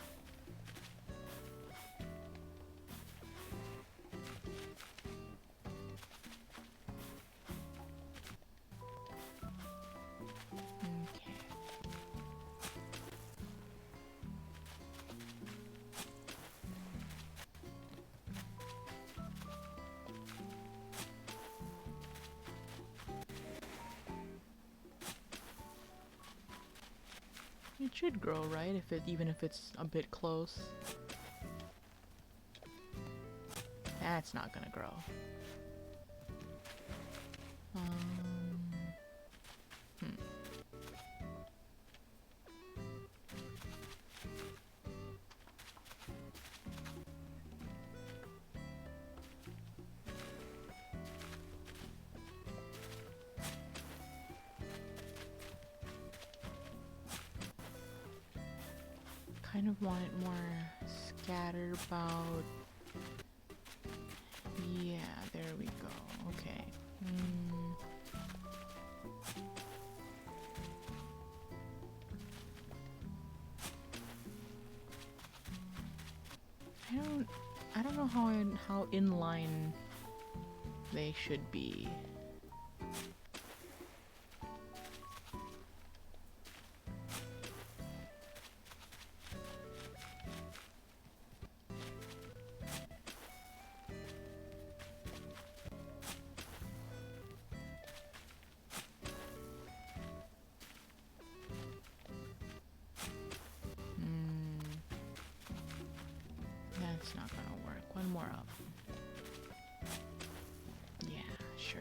It should grow, right? Even if it's a bit close. That's not gonna grow. Kind of want it more scattered about. Yeah, there we go. Okay. I don't know how inline they should be. more of. Yeah, sure.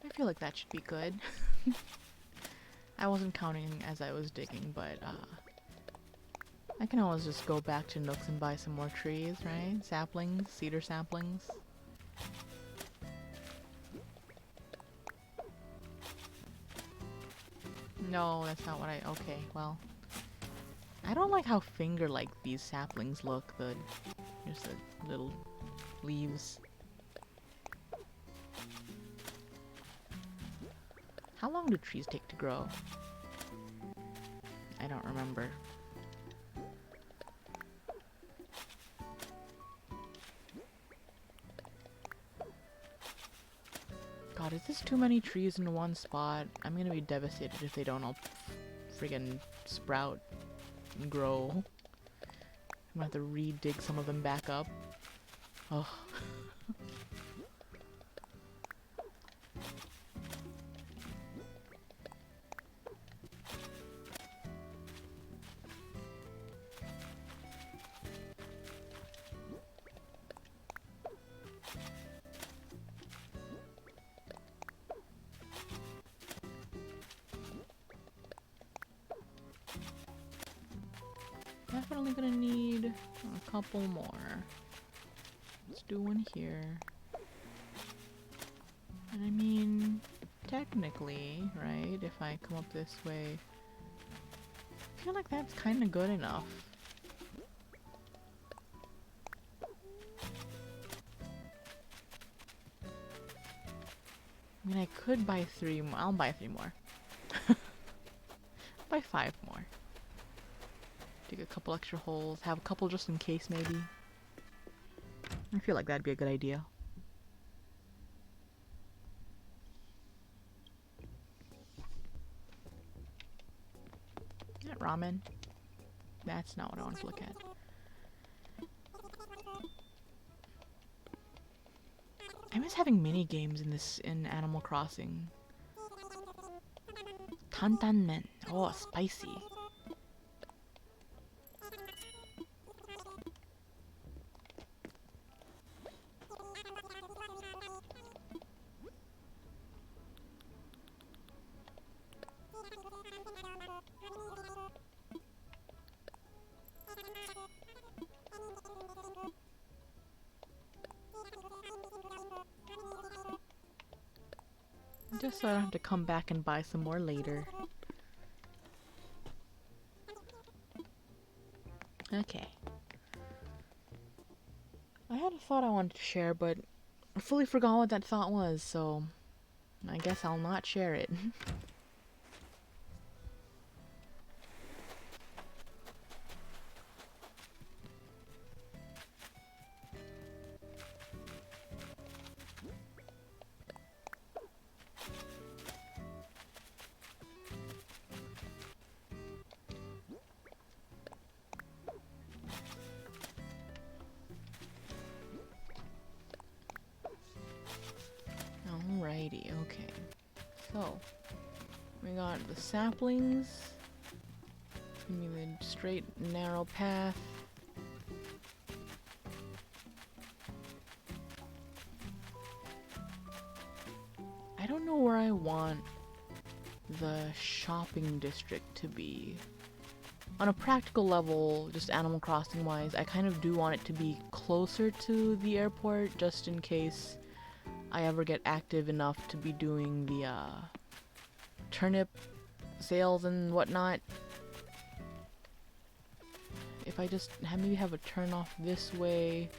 I feel like that should be good. I wasn't counting as I was digging, but I can always just go back to Nooks and buy some more trees, right? Saplings, cedar saplings. No, that's not what I... Okay, well. I don't like how finger-like these saplings look. Just the little leaves. How long do trees take to grow? I don't remember. God, is this too many trees in one spot? I'm gonna be devastated if they don't all friggin' sprout and grow. I'm gonna have to re-dig some of them back up. Oh. Definitely gonna need a couple more. Let's do one here. And I mean, technically, right, if I come up this way, I feel like that's kind of good enough. I mean, I could buy 3 more. I'll buy 3 more. Buy 5 more. Dig a couple extra holes. Have a couple just in case, maybe. I feel like that'd be a good idea. Is that ramen? That's not what I want to look at. I miss having mini games in Animal Crossing. Tantanmen. Oh, spicy. Just so I don't have to come back and buy some more later. Okay. I had a thought I wanted to share, but I fully forgot what that thought was, so I guess I'll not share it. Alrighty, okay. So, we got the saplings. Give me the straight, narrow path. I don't know where I want the shopping district to be. On a practical level, just Animal Crossing wise, I kind of do want it to be closer to the airport, just in case I ever get active enough to be doing the turnip sales and whatnot. if I just maybe have a turn off this way,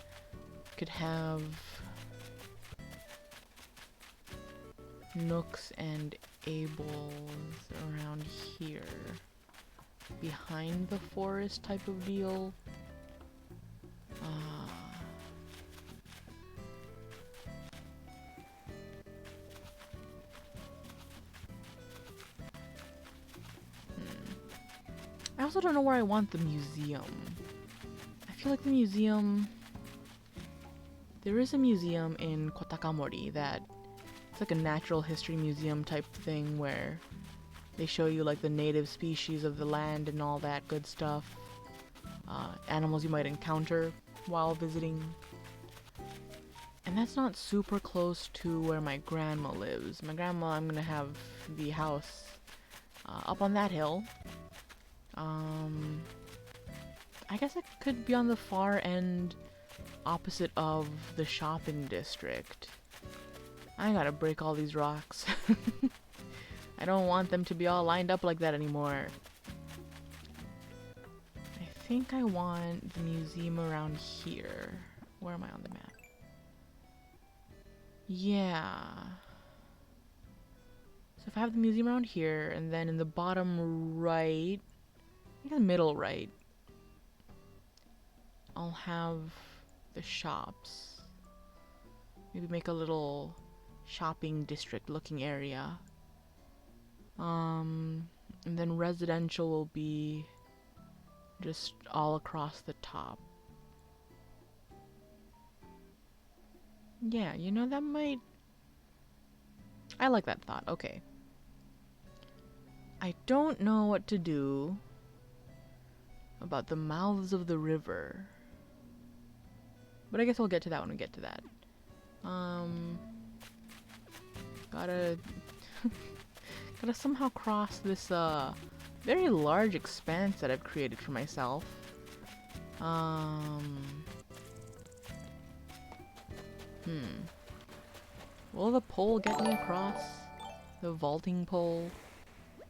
could have nooks and ables around here, behind the forest type of deal. I also don't know where I want the museum. I feel like the museum... There is a museum in Kotakamori that... It's like a natural history museum type thing where they show you like the native species of the land and all that good stuff. Animals you might encounter while visiting. And that's not super close to where my grandma lives. My grandma, I'm gonna have the house up on that hill. I guess it could be on the far end opposite of the shopping district. I gotta break all these rocks. I don't want them to be all lined up like that anymore. I think I want the museum around here. Where am I on the map? Yeah. So if I have the museum around here, and then in the bottom right, I think the middle right, I'll have the shops. Maybe make a little shopping district looking area. And then residential will be just all across the top. Yeah, you know, that might... I like that thought. Okay. I don't know what to do about the mouths of the river. But I guess we'll get to that when we get to that. Gotta... gotta somehow cross this, very large expanse that I've created for myself. Will the pole get me across? The vaulting pole?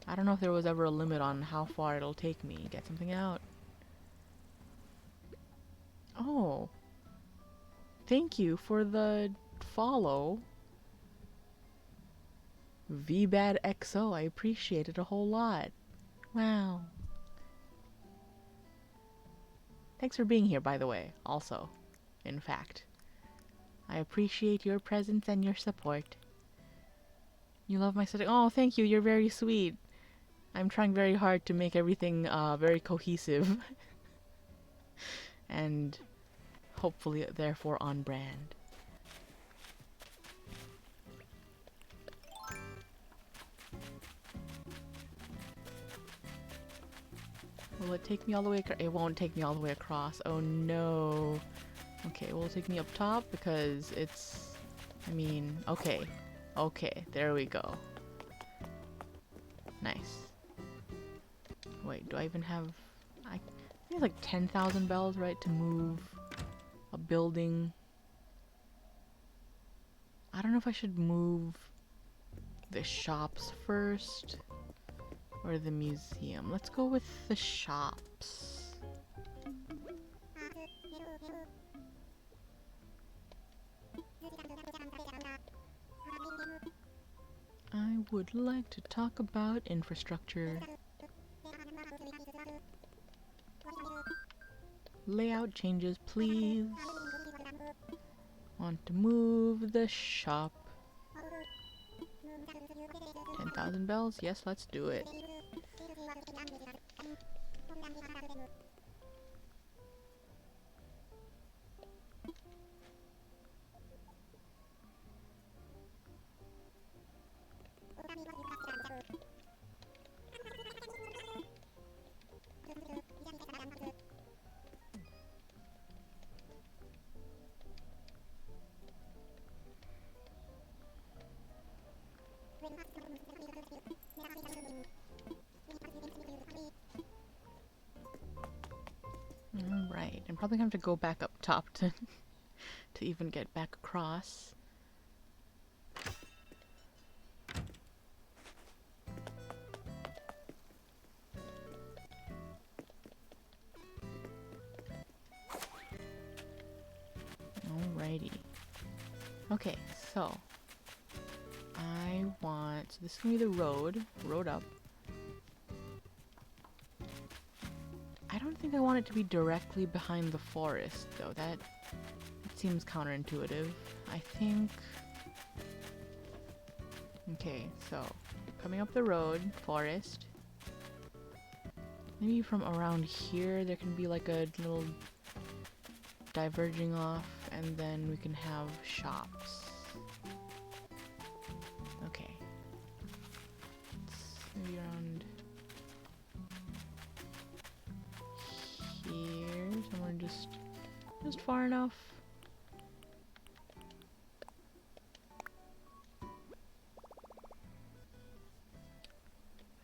I don't know if there was ever a limit on how far it'll take me. Get something out. Oh. Thank you for the follow. VBadXO, I appreciate it a whole lot. Wow. Thanks for being here, by the way, also. In fact. I appreciate your presence and your support. You love my setting. Oh, thank you, you're very sweet. I'm trying very hard to make everything very cohesive. And hopefully, therefore, on brand. Will it take me all the way across? It won't take me all the way across. Oh no. Okay, will it take me up top? Because it's... I mean, okay. Okay, there we go. Nice. Wait, do I even have... I think it's like 10,000 bells, right? To move a building. I don't know if I should move the shops first. Or the museum. Let's go with the shops. I would like to talk about infrastructure. Layout changes, please. Want to move the shop. 10,000 bells? Yes, let's do it. Alright, I'm probably gonna have to go back up top to to even get back across. Alrighty. Okay, so I want, so this is gonna be the road up. I don't think I want it to be directly behind the forest though. That seems counterintuitive. I think, okay, so coming up the road, forest. Maybe from around here there can be like a little diverging off, and then we can have shops. Okay. It's maybe around here, somewhere just far enough.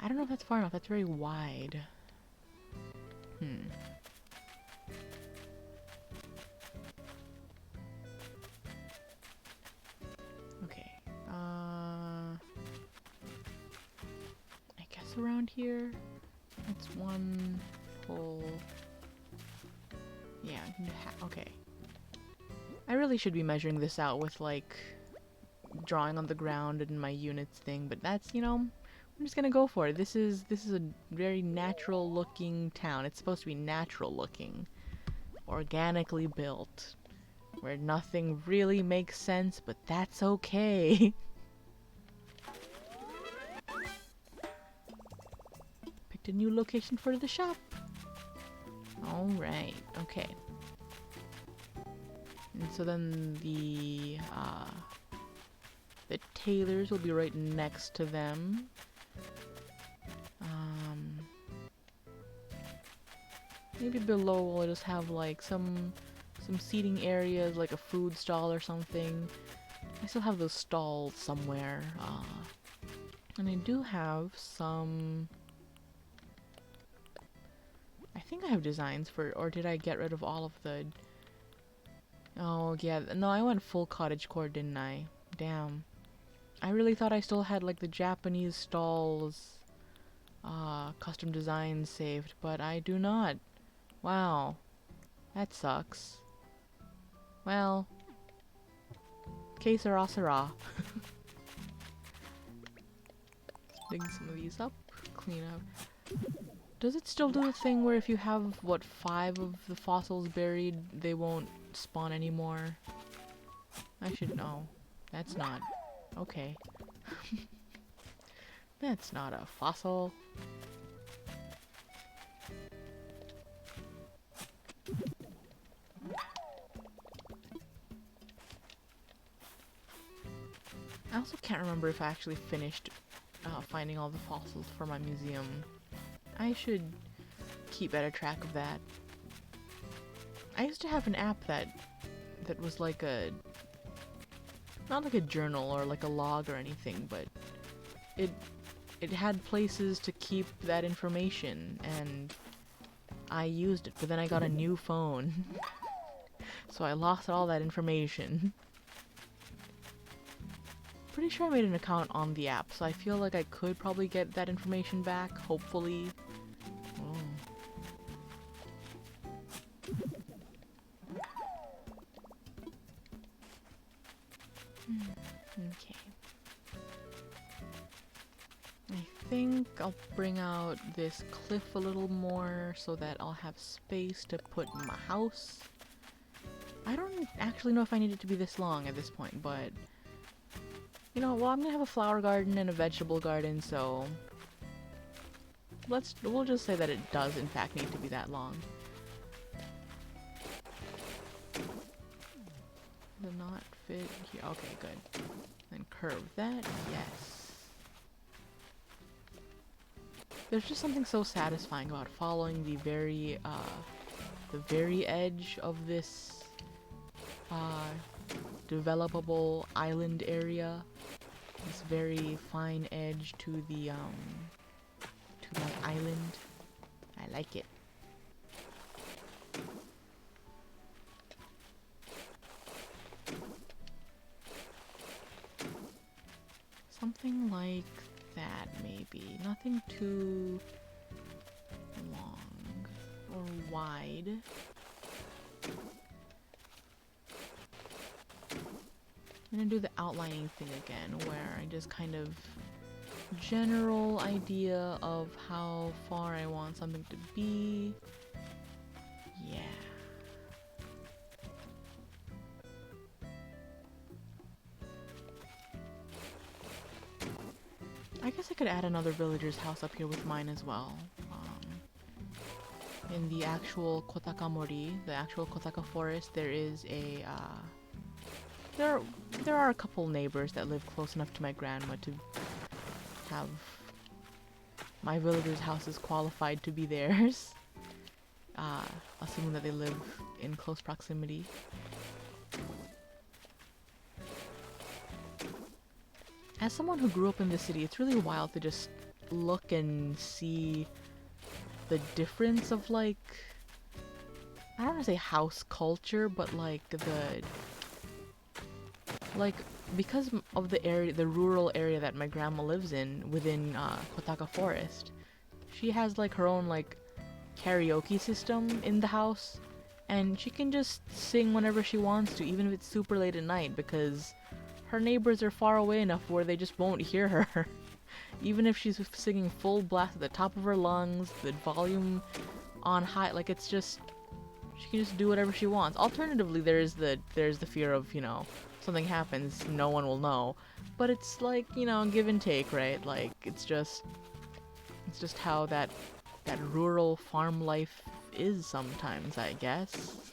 I don't know if that's far enough. That's very wide. Okay. I guess around here. That's one whole. Yeah. Okay. I really should be measuring this out with like drawing on the ground and my units thing, but that's, you know, I'm just gonna go for it. This is a very natural looking town. It's supposed to be natural looking, organically built, where nothing really makes sense, but that's okay. Picked a new location for the shop. Alright, okay. And so then the tailors will be right next to them. Maybe below we'll just have like some seating areas, like a food stall or something. I still have those stalls somewhere. And I do have some... I think I have designs for... Or did I get rid of all of the... Oh, yeah. No, I went full cottagecore, didn't I? Damn. I really thought I still had like the Japanese stalls custom designs saved, but I do not. Wow. That sucks. Well, que sera sera. Dig some of these up, clean up. Does it still do the thing where if you have, what, 5 of the fossils buried, they won't spawn anymore? I should know. That's not. Okay. That's not a fossil. I also can't remember if I actually finished finding all the fossils for my museum. I should keep better track of that. I used to have an app that was like a... not like a journal or like a log or anything, but it had places to keep that information, and I used it, but then I got a new phone. So I lost all that information. Pretty sure I made an account on the app, so I feel like I could probably get that information back, hopefully. Oh. Okay. I think I'll bring out this cliff a little more so that I'll have space to put my house. I don't actually know if I need it to be this long at this point, but... You know, well, I'm gonna have a flower garden and a vegetable garden, so... we'll just say that it does in fact need to be that long. Does not fit here. Okay, good. Then curve that, yes. There's just something so satisfying about following the very edge of this developable island area. This very fine edge to the island. I like it. Something like that, maybe. Nothing too long or wide. I'm gonna do the outlining thing again, where I just kind of general idea of how far I want something to be. Yeah. I guess I could add another villager's house up here with mine as well. In the actual Kotaka Mori, the actual Kotaka forest, there is a, there are a couple neighbors that live close enough to my grandma to have my villager's house is qualified to be theirs. Assuming that they live in close proximity. As someone who grew up in the city, it's really wild to just look and see the difference of, like, I don't want to say house culture, but like because of the area, the rural area that my grandma lives in within Kotaka Forest, she has like her own like karaoke system in the house, and she can just sing whenever she wants to, even if it's super late at night, because her neighbors are far away enough where they just won't hear her. Even if she's singing full blast at the top of her lungs, the volume on high, like it's just, she can just do whatever she wants. Alternatively, there's the fear of, you know, something happens, no one will know. But it's like, you know, give and take, right? Like it's just how that rural farm life is sometimes, I guess.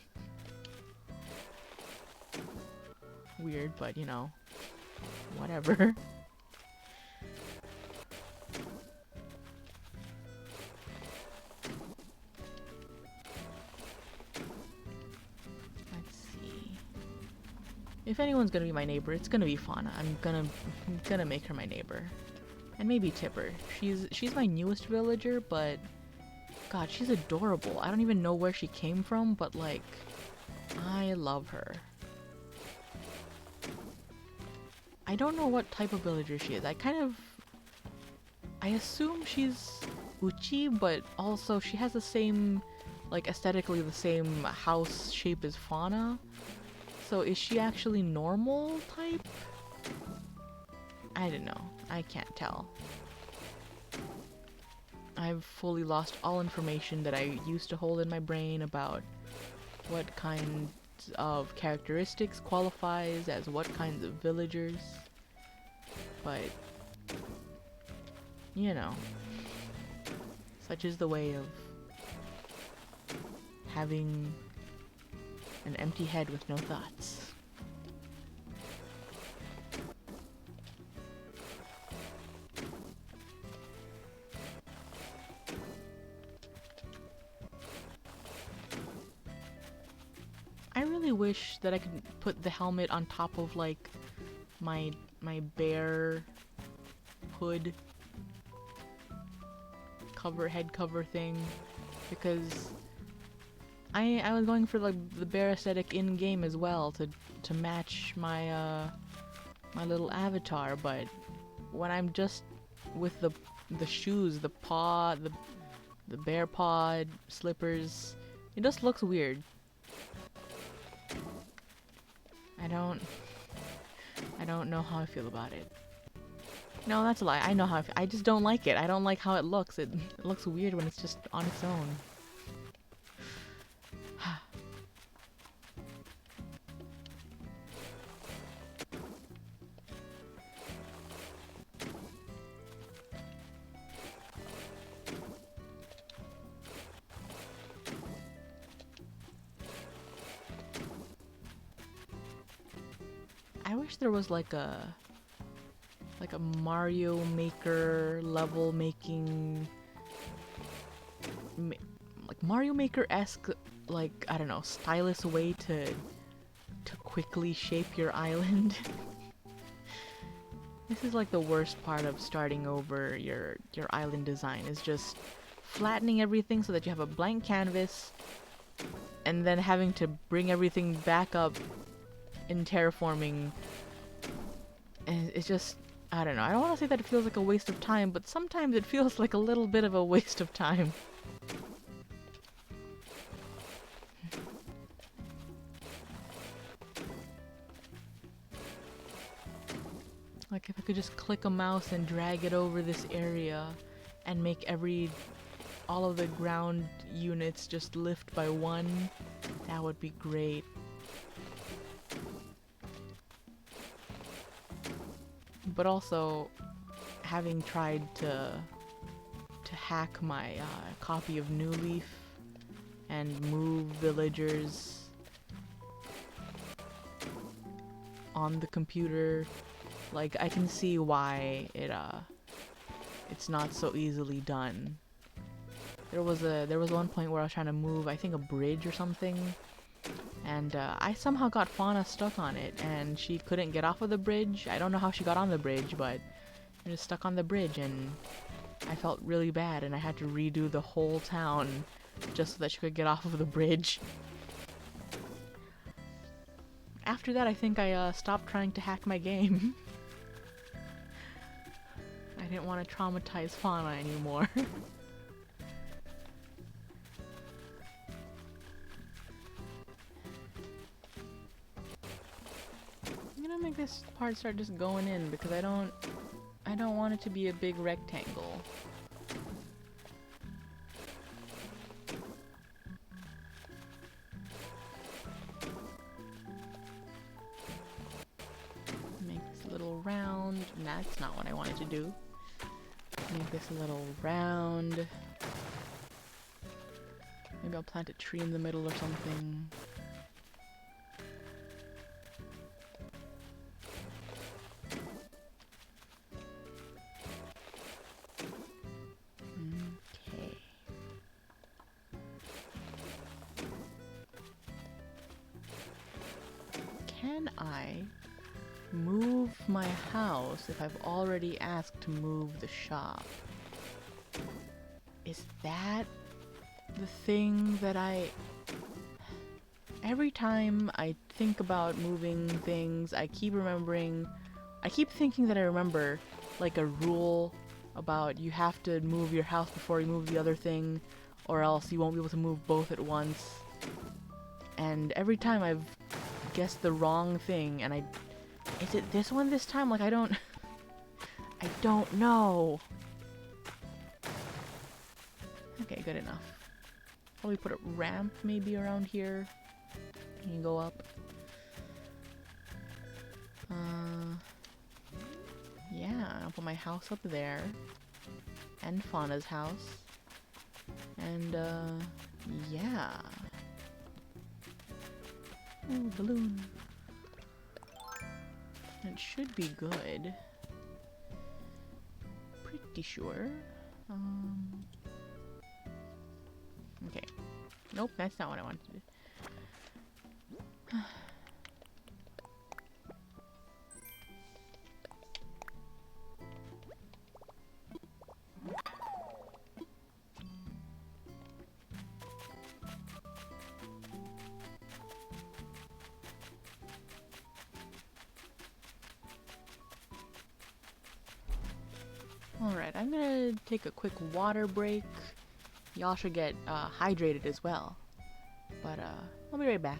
Weird, but you know, whatever. Let's see. If anyone's gonna be my neighbor, it's gonna be Fauna. I'm gonna make her my neighbor. And maybe Tipper. She's my newest villager, but God, she's adorable. I don't even know where she came from, but like, I love her. I don't know what type of villager she is. I assume she's Uchi, but also she has the same, like aesthetically the same house shape as Fauna. So is she actually normal type? I don't know. I can't tell. I've fully lost all information that I used to hold in my brain about what kind of characteristics qualifies as what kinds of villagers. But, you know, such is the way of having an empty head with no thoughts. I really wish that I could put the helmet on top of like my bear hood head cover thing, because I was going for like the bear aesthetic in game as well to match my my little avatar, but when I'm just with the shoes, the paw, the bear paw slippers, it just looks weird. I don't know how I feel about it. No, that's a lie. I know how I feel. I just don't like it. I don't like how it looks. It looks weird when it's just on its own. I wish there was like a Mario Maker level making, like Mario Maker-esque, like, I don't know, stylus way to quickly shape your island. This is like the worst part of starting over your island design, is just flattening everything so that you have a blank canvas and then having to bring everything back up in terraforming. And it's just, I don't know. I don't want to say that it feels like a waste of time, but sometimes it feels like a little bit of a waste of time. Like if I could just click a mouse and drag it over this area and make all of the ground units just lift by one, that would be great. But also, having tried to hack my copy of New Leaf and move villagers on the computer, like I can see why it's not so easily done. There was one point where I was trying to move, I think, a bridge or something, and I somehow got Fauna stuck on it, and she couldn't get off of the bridge. I don't know how she got on the bridge, but she was stuck on the bridge, and I felt really bad, and I had to redo the whole town just so that she could get off of the bridge. After that, I think I stopped trying to hack my game. I didn't want to traumatize Fauna anymore. I'm gonna make this part start just going in because I don't want it to be a big rectangle. Make this a little round. That's not what I wanted to do. Make this a little round. Maybe I'll plant a tree in the middle or something. Okay. Can I move my house if I've already asked to move the shop? Is that the thing that every time I think about moving things, I keep thinking that I remember like a rule about you have to move your house before you move the other thing, or else you won't be able to move both at once. And every time I've guessed the wrong thing, and is it this one this time? Like I don't know. Okay, good enough. Probably put a ramp maybe around here. You can go up. Yeah, I'll put my house up there. And Fauna's house. And, yeah. Ooh, balloon. It should be good. Pretty sure. Okay. Nope, that's not what I wanted to do. Alright, I'm gonna take a quick water break. Y'all should get hydrated as well. But I'll be right back.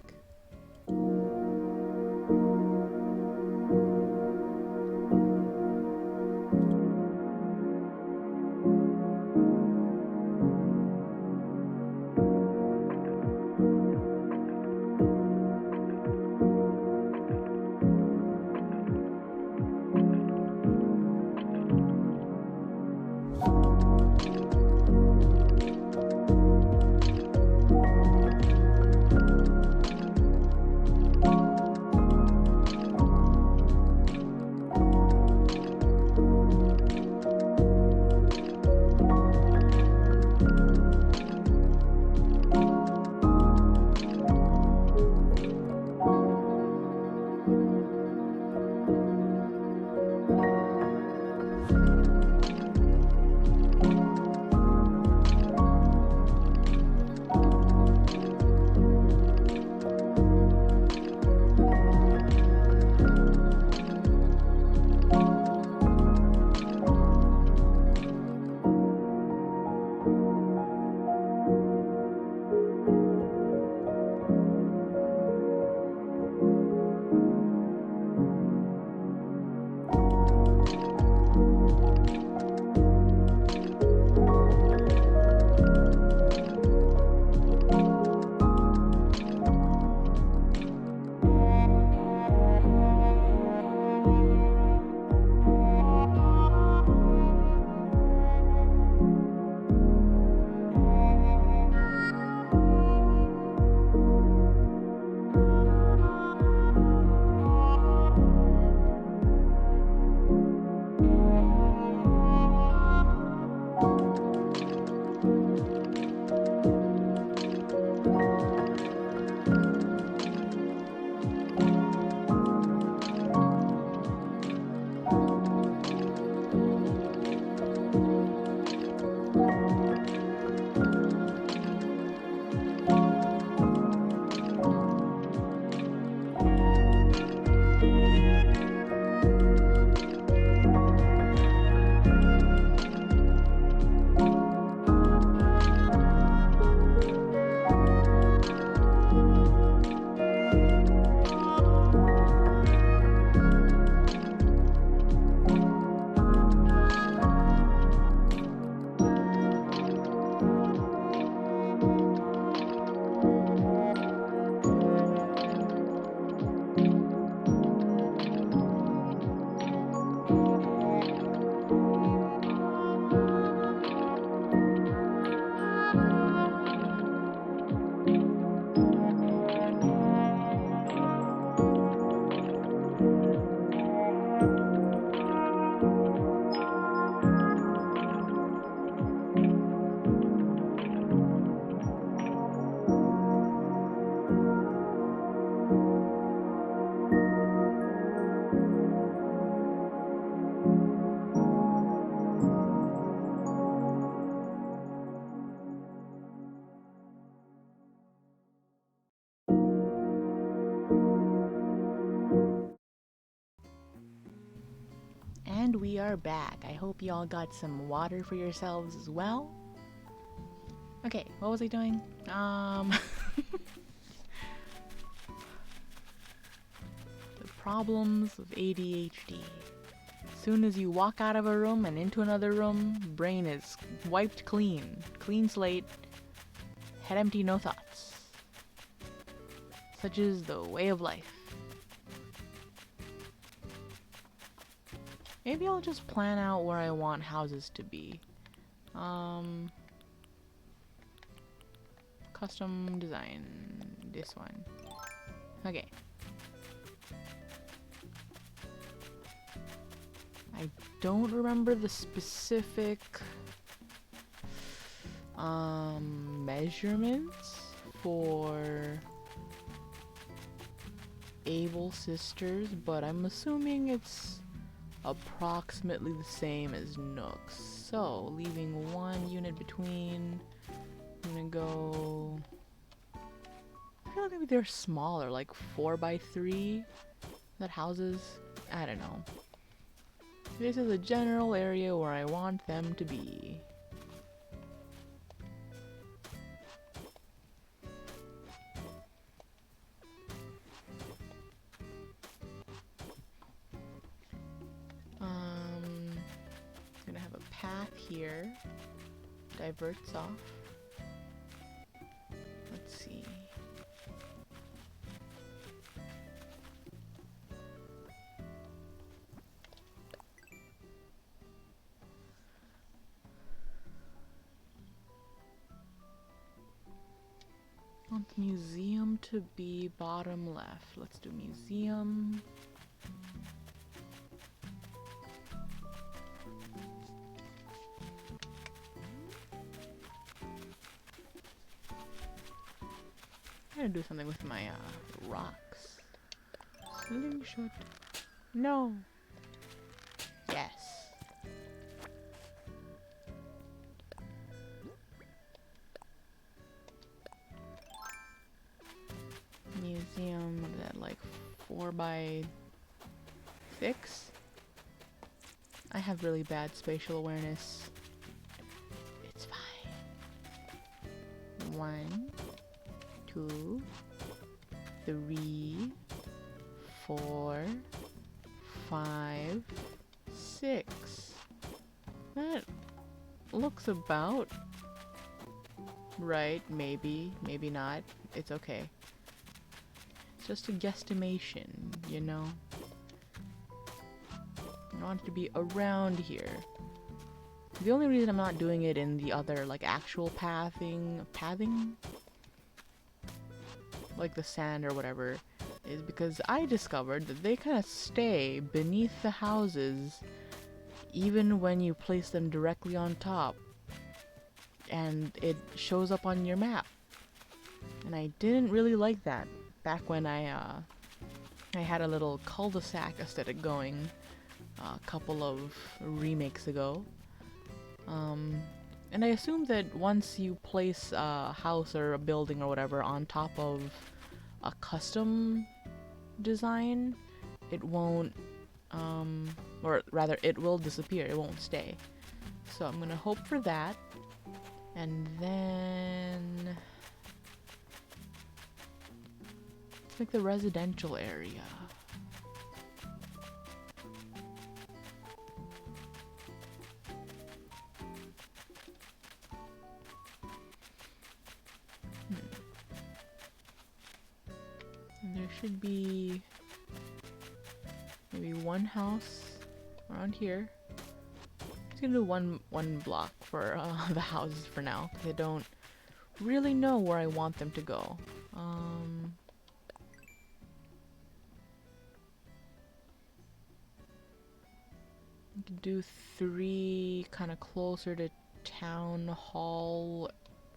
And we are back. I hope y'all got some water for yourselves as well. Okay, what was I doing? The problems of ADHD. As soon as you walk out of a room and into another room, brain is wiped clean. Clean slate. Head empty, no thoughts. Such is the way of life. Maybe I'll just plan out where I want houses to be. Custom design. This one. Okay. I don't remember the specific measurements for Able Sisters, but I'm assuming it's approximately the same as Nook's. So, leaving one unit between, I'm gonna go, I feel like maybe they're smaller, like 4x3 that houses, I don't know. This is a general area where I want them to be. Gonna have a path here. Diverts off. Let's see. I want the museum to be bottom left. Let's do museum. I'm gonna do something with my rocks. Slingshot. No. Yes. Museum, what is that, like 4x6? I have really bad spatial awareness. It's fine. 1, 2, 3, 4, 5, 6. That looks about right. Maybe, maybe not. It's okay. It's just a guesstimation, you know? I want it to be around here. The only reason I'm not doing it in the other, like, actual pathing, like the sand or whatever, is because I discovered that they kind of stay beneath the houses even when you place them directly on top, and it shows up on your map. And I didn't really like that back when I had a little cul-de-sac aesthetic going a couple of remakes ago. And I assume that once you place a house or a building or whatever on top of a custom design, it won't, or rather it will disappear, it won't stay. So I'm gonna hope for that. And then let's make the residential area. And there should be maybe one house around here. I'm gonna do one block for the houses for now, because I don't really know where I want them to go. I could do 3 kind of closer to town hall,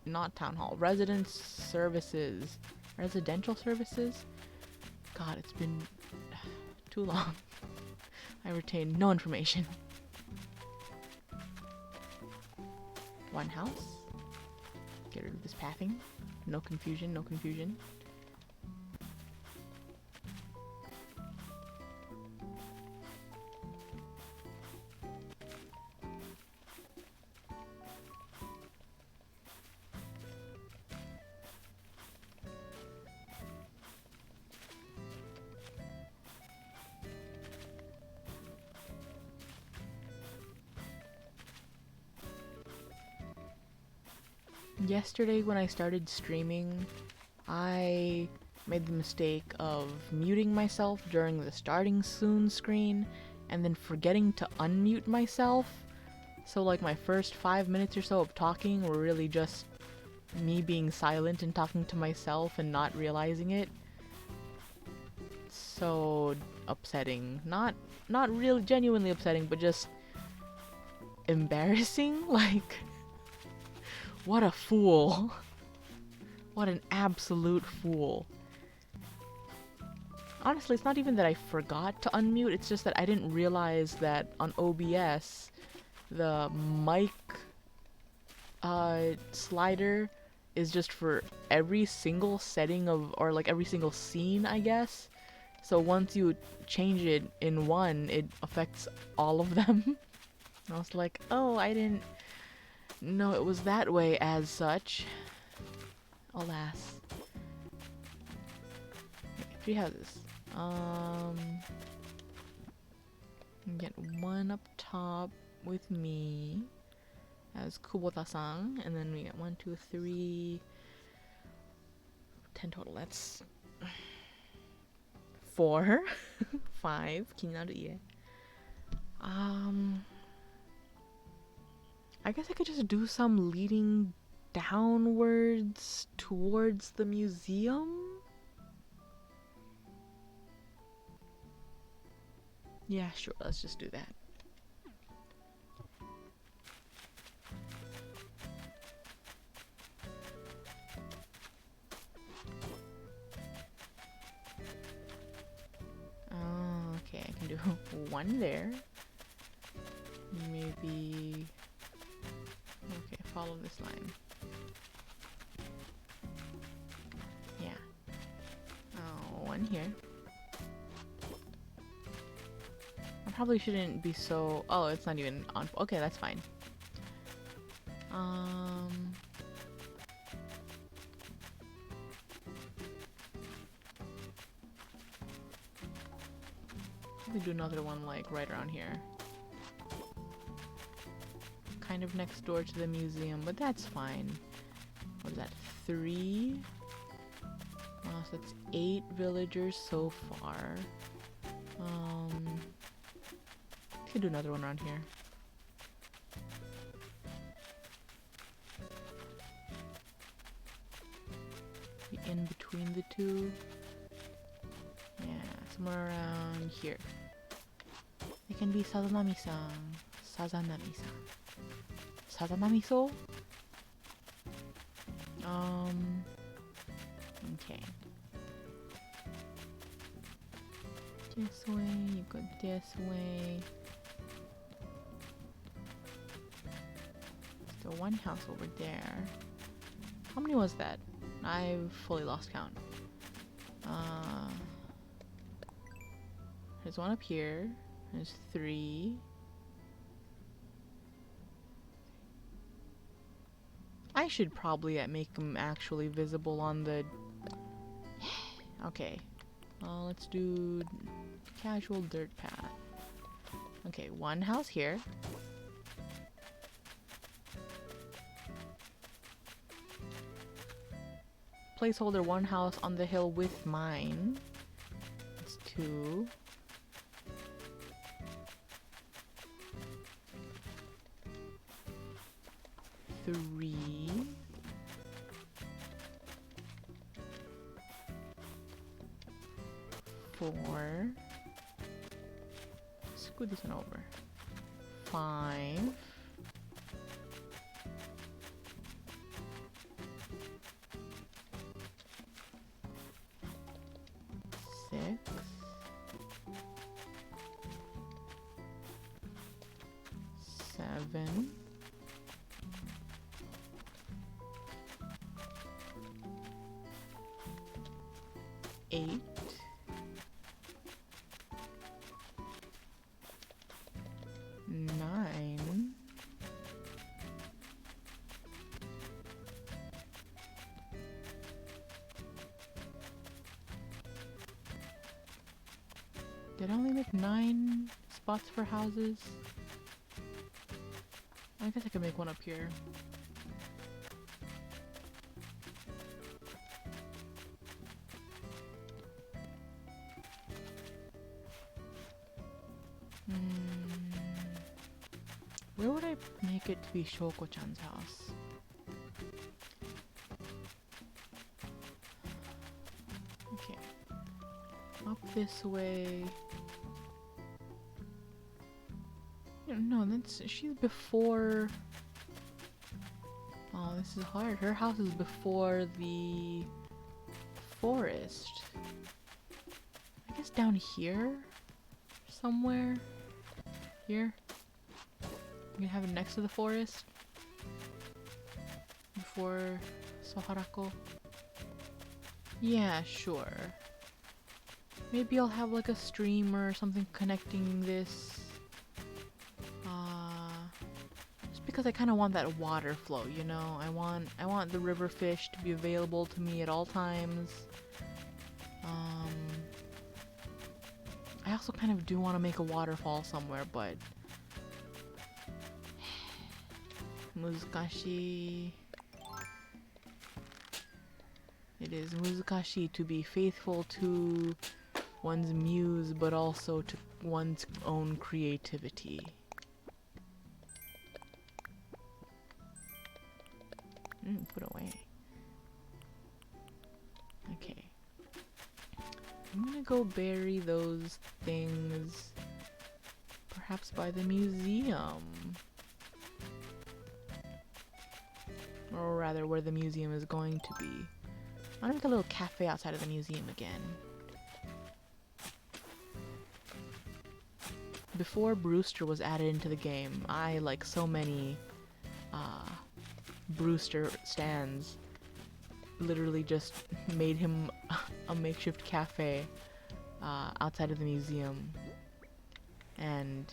not town hall, residential services. God, it's been too long. I retain no information. One house. Get rid of this pathing. No confusion, no confusion. Yesterday when I started streaming, I made the mistake of muting myself during the starting soon screen and then forgetting to unmute myself. So like my first 5 minutes or so of talking were really just me being silent and talking to myself and not realizing it. So upsetting. Not really genuinely upsetting, but just embarrassing. Like, what a fool. What an absolute fool. Honestly, it's not even that I forgot to unmute, it's just that I didn't realize that on OBS, the mic slider is just for every single setting of, or like every single scene, I guess. So once you change it in one, it affects all of them. I was like, oh, I didn't know it was that way as such. Alas. Okay, 3 houses. Get one up top with me as Kubota-san, and then we get 1, 2, 3, 10 total. That's 4, 5. 気になる家. I guess I could just do some leading downwards towards the museum. Yeah, sure, let's just do that. Oh, okay, I can do one there. Maybe... Okay, follow this line. Yeah. Oh, one here. I probably shouldn't be so... Oh, it's not even on... Okay, that's fine. Probably do another one like right around here. Kind of next door to the museum, but that's fine. What is that? 3? So that's 8 villagers so far. Could do another one around here. In between the two. Yeah, somewhere around here. It can be Sazanami-san. Sazanami-san. Sazanami-so? Okay. This way, you go this way. Still one house over there. How many was that? I've fully lost count. There's one up here. There's 3. I should probably make them actually visible on the... Okay. Let's do casual dirt path. Okay, one house here. Placeholder one house on the hill with mine. That's 2. Three. 4. Scoot this one over. 5. 6. 7. 8. 9. 'Did I only make 9 spots for houses? I guess I could make one up here. Mm, where would I make it to be Shoko-chan's house? Okay. Up this way. No, she's before. Oh, this is hard. Her house is before the forest. I guess down here? Somewhere? Here? You can have it next to the forest? Before Soharako? Yeah, sure. Maybe I'll have like a stream or something connecting this. Just because I kind of want that water flow, you know? I want the river fish to be available to me at all times. I also kind of do want to make a waterfall somewhere, but muzukashi. It is muzukashi to be faithful to one's muse, but also to one's own creativity. Put away. Okay. I'm gonna go bury those things perhaps by the museum. Or rather, where the museum is going to be. I'm gonna make a little cafe outside of the museum again. Before Brewster was added into the game, I, like so many Brewster stands, literally just made him a makeshift cafe outside of the museum. And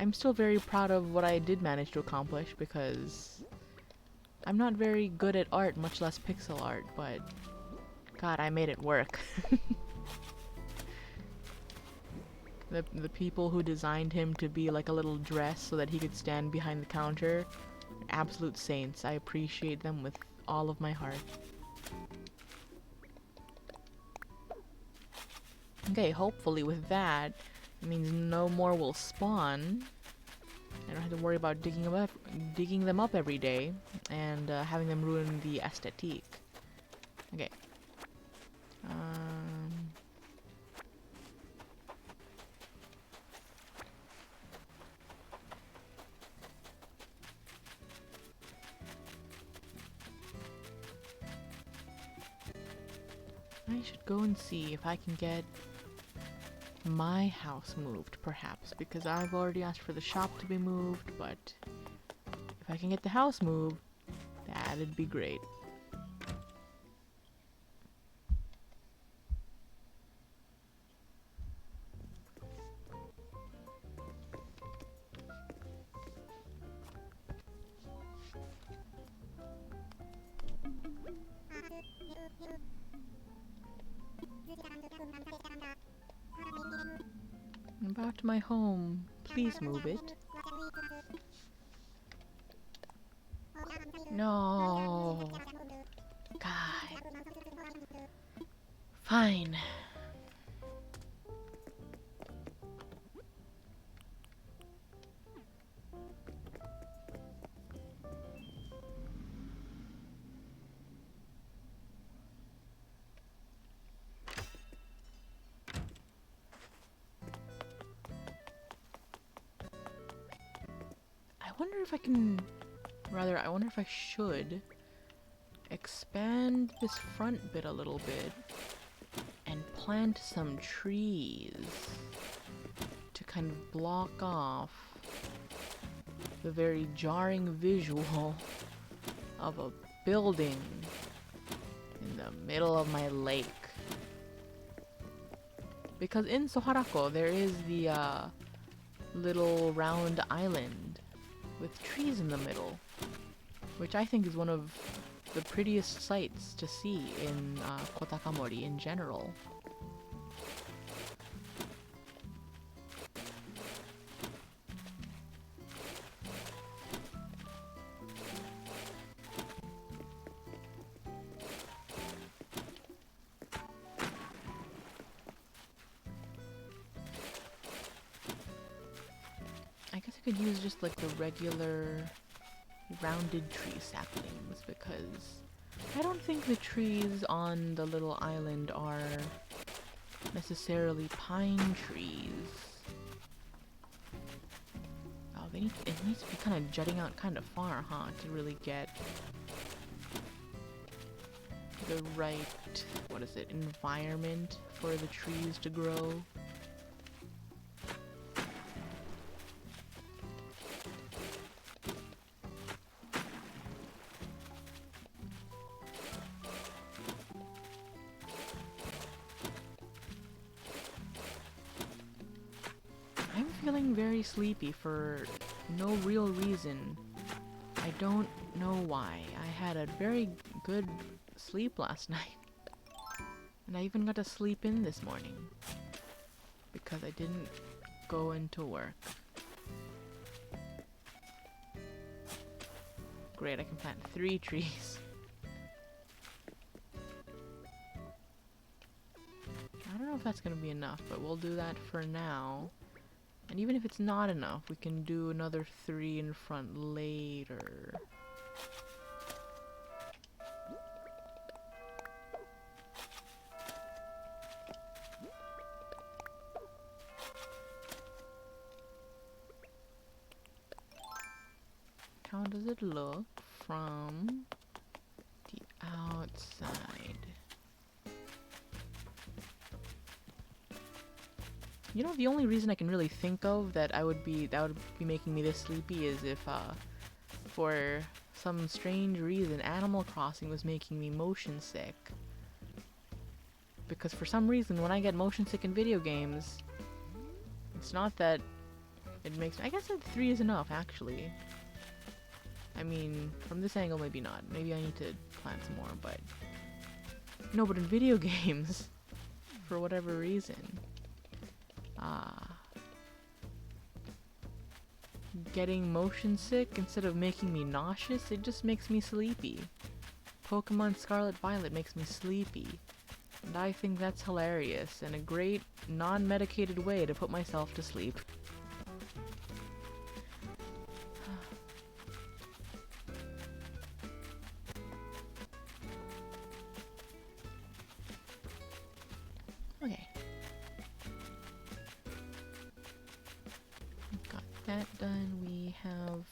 I'm still very proud of what I did manage to accomplish, because I'm not very good at art, much less pixel art, but God, I made it work. The people who designed him to be like a little dress so that he could stand behind the counter, absolute saints. I appreciate them with all of my heart. Okay, hopefully with that, it means no more will spawn. I don't have to worry about digging them up every day and having them ruin the aesthetique. Okay. I should go and see if I can get my house moved, perhaps, because I've already asked for the shop to be moved, but if I can get the house moved, that'd be great. About my home. Please move it. No. God. Fine. I wonder if I can, rather, I wonder if I should expand this front bit a little bit and plant some trees to kind of block off the very jarring visual of a building in the middle of my lake. Because in Soharako there is the little round island with trees in the middle, which I think is one of the prettiest sights to see in Kotakamori in general. I could use just like the regular rounded tree saplings, because I don't think the trees on the little island are necessarily pine trees. Oh, it needs to be kind of jutting out kind of far, huh, to really get the right, what is it, environment for the trees to grow. I'm feeling very sleepy for no real reason. I don't know why. I had a very good sleep last night. And I even got to sleep in this morning. Because I didn't go into work. Great, I can plant 3 trees. I don't know if that's gonna be enough, but we'll do that for now. And even if it's not enough, we can do another 3 in front later. How does it look from the outside? You know, the only reason I can really think of that would be making me this sleepy is if for some strange reason Animal Crossing was making me motion sick. Because for some reason when I get motion sick in video games, it's not that it makes me, I guess that 3 is enough actually. I mean, from this angle maybe not. Maybe I need to plant some more, but no, but in video games, for whatever reason, getting motion sick, instead of making me nauseous, it just makes me sleepy. Pokemon Scarlet Violet makes me sleepy. And I think that's hilarious, and a great, non-medicated way to put myself to sleep. Okay. Got that done. We have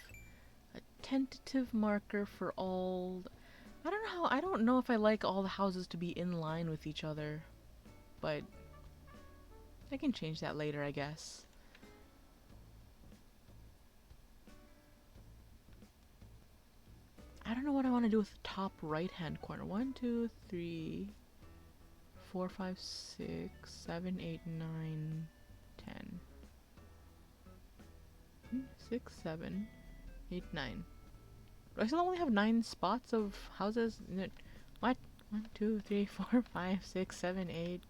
a tentative marker for all... I don't know if I like all the houses to be in line with each other, but I can change that later, I guess. I don't know what I want to do with the top right-hand corner. 1, 2, 3, 4, 5, 6, 7, 8, 9, 10. 6, 7, 8, 9. Do I still only have 9 spots of houses? What? 1, 2, 3, 4, 5, 6, 7, 8,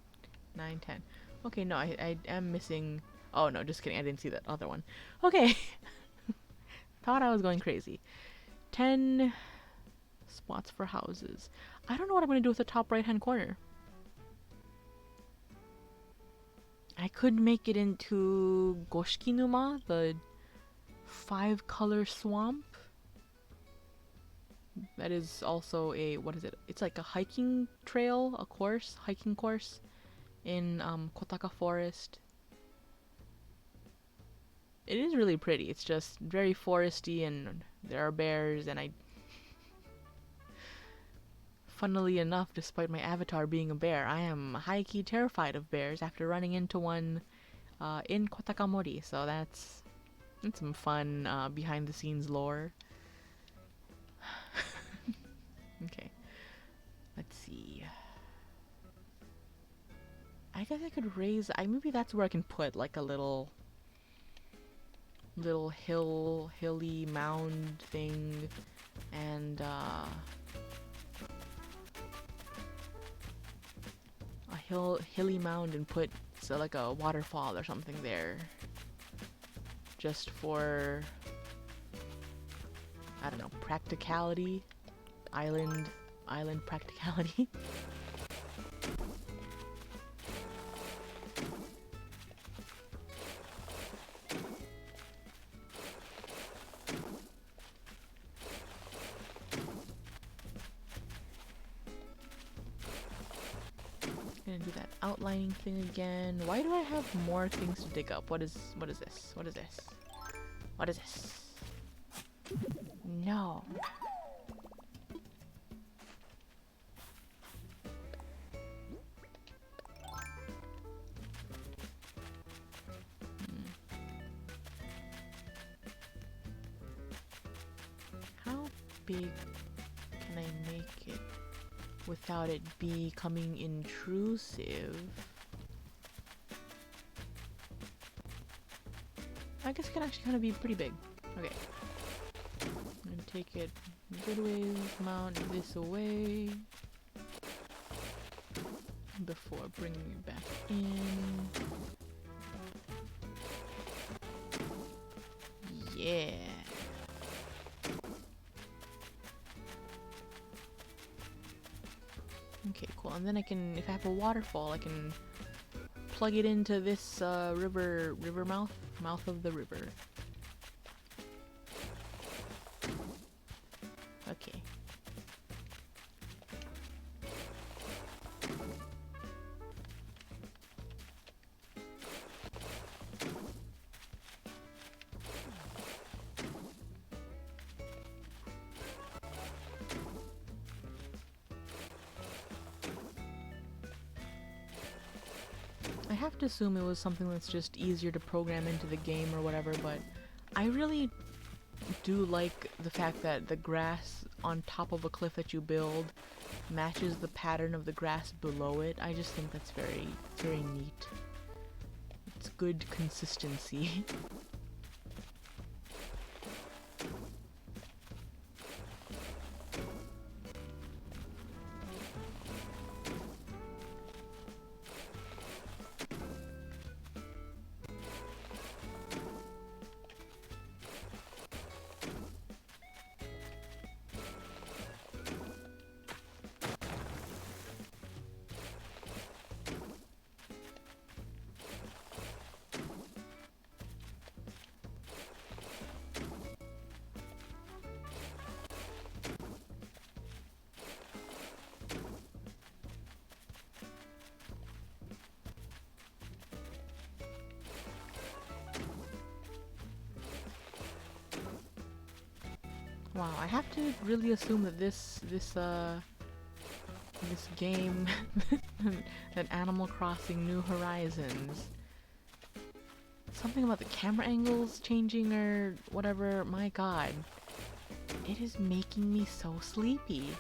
9, 10. Okay, no, I am missing... Oh, no, just kidding. I didn't see that other one. Okay. Thought I was going crazy. 10 spots for houses. I don't know what I'm going to do with the top right-hand corner. I could make it into Goshikinuma, the 5-color swamp. That is also a, what is it? It's like a hiking trail, hiking course in Kotaka Forest. It is really pretty. It's just very foresty and there are bears, and funnily enough, despite my avatar being a bear, I am high-key terrified of bears after running into one in Kotakamori, so that's some fun behind-the-scenes lore. Okay, let's see. I guess I could raise... maybe that's where I can put like a little hilly mound thing, and a hilly mound, and put like a waterfall or something there, just for, I don't know, practicality, island practicality. outlining thing again. Why do I have more things to dig up? What is this? What is this? What is this? No. How big can I make it without it becoming intrusive? I guess it can actually kind of be pretty big. Okay. I'm gonna take it good ways, mount this away before bringing it back in. Yeah. Okay, cool. And then I can, if I have a waterfall, I can plug it into this river mouth of the river. Okay. I have to assume it was something that's just easier to program into the game or whatever, but I really do like the fact that the grass on top of a cliff that you build matches the pattern of the grass below it. I just think that's very neat. It's good consistency. Wow, I have to really assume that this game, that Animal Crossing New Horizons, something about the camera angles changing or whatever, my god, it is making me so sleepy.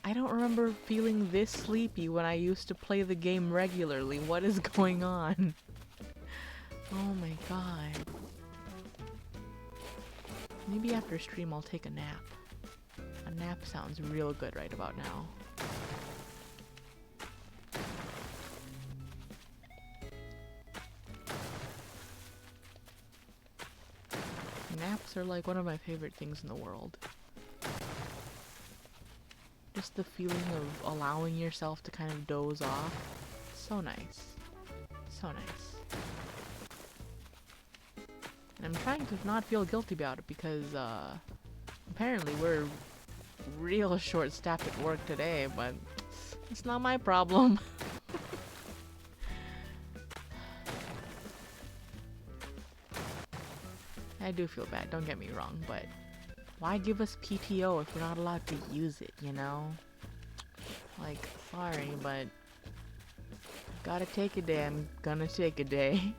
I don't remember feeling this sleepy when I used to play the game regularly. What is going on? Oh my god. Maybe after stream I'll take a nap. A nap sounds real good right about now. Naps are like one of my favorite things in the world. Just the feeling of allowing yourself to kind of doze off. So nice. So nice. And I'm trying to not feel guilty about it because apparently we're real short-staffed at work today, but it's not my problem. I do feel bad, don't get me wrong, but why give us PTO if we're not allowed to use it, you know? Like, sorry, but gotta take a day, I'm gonna take a day.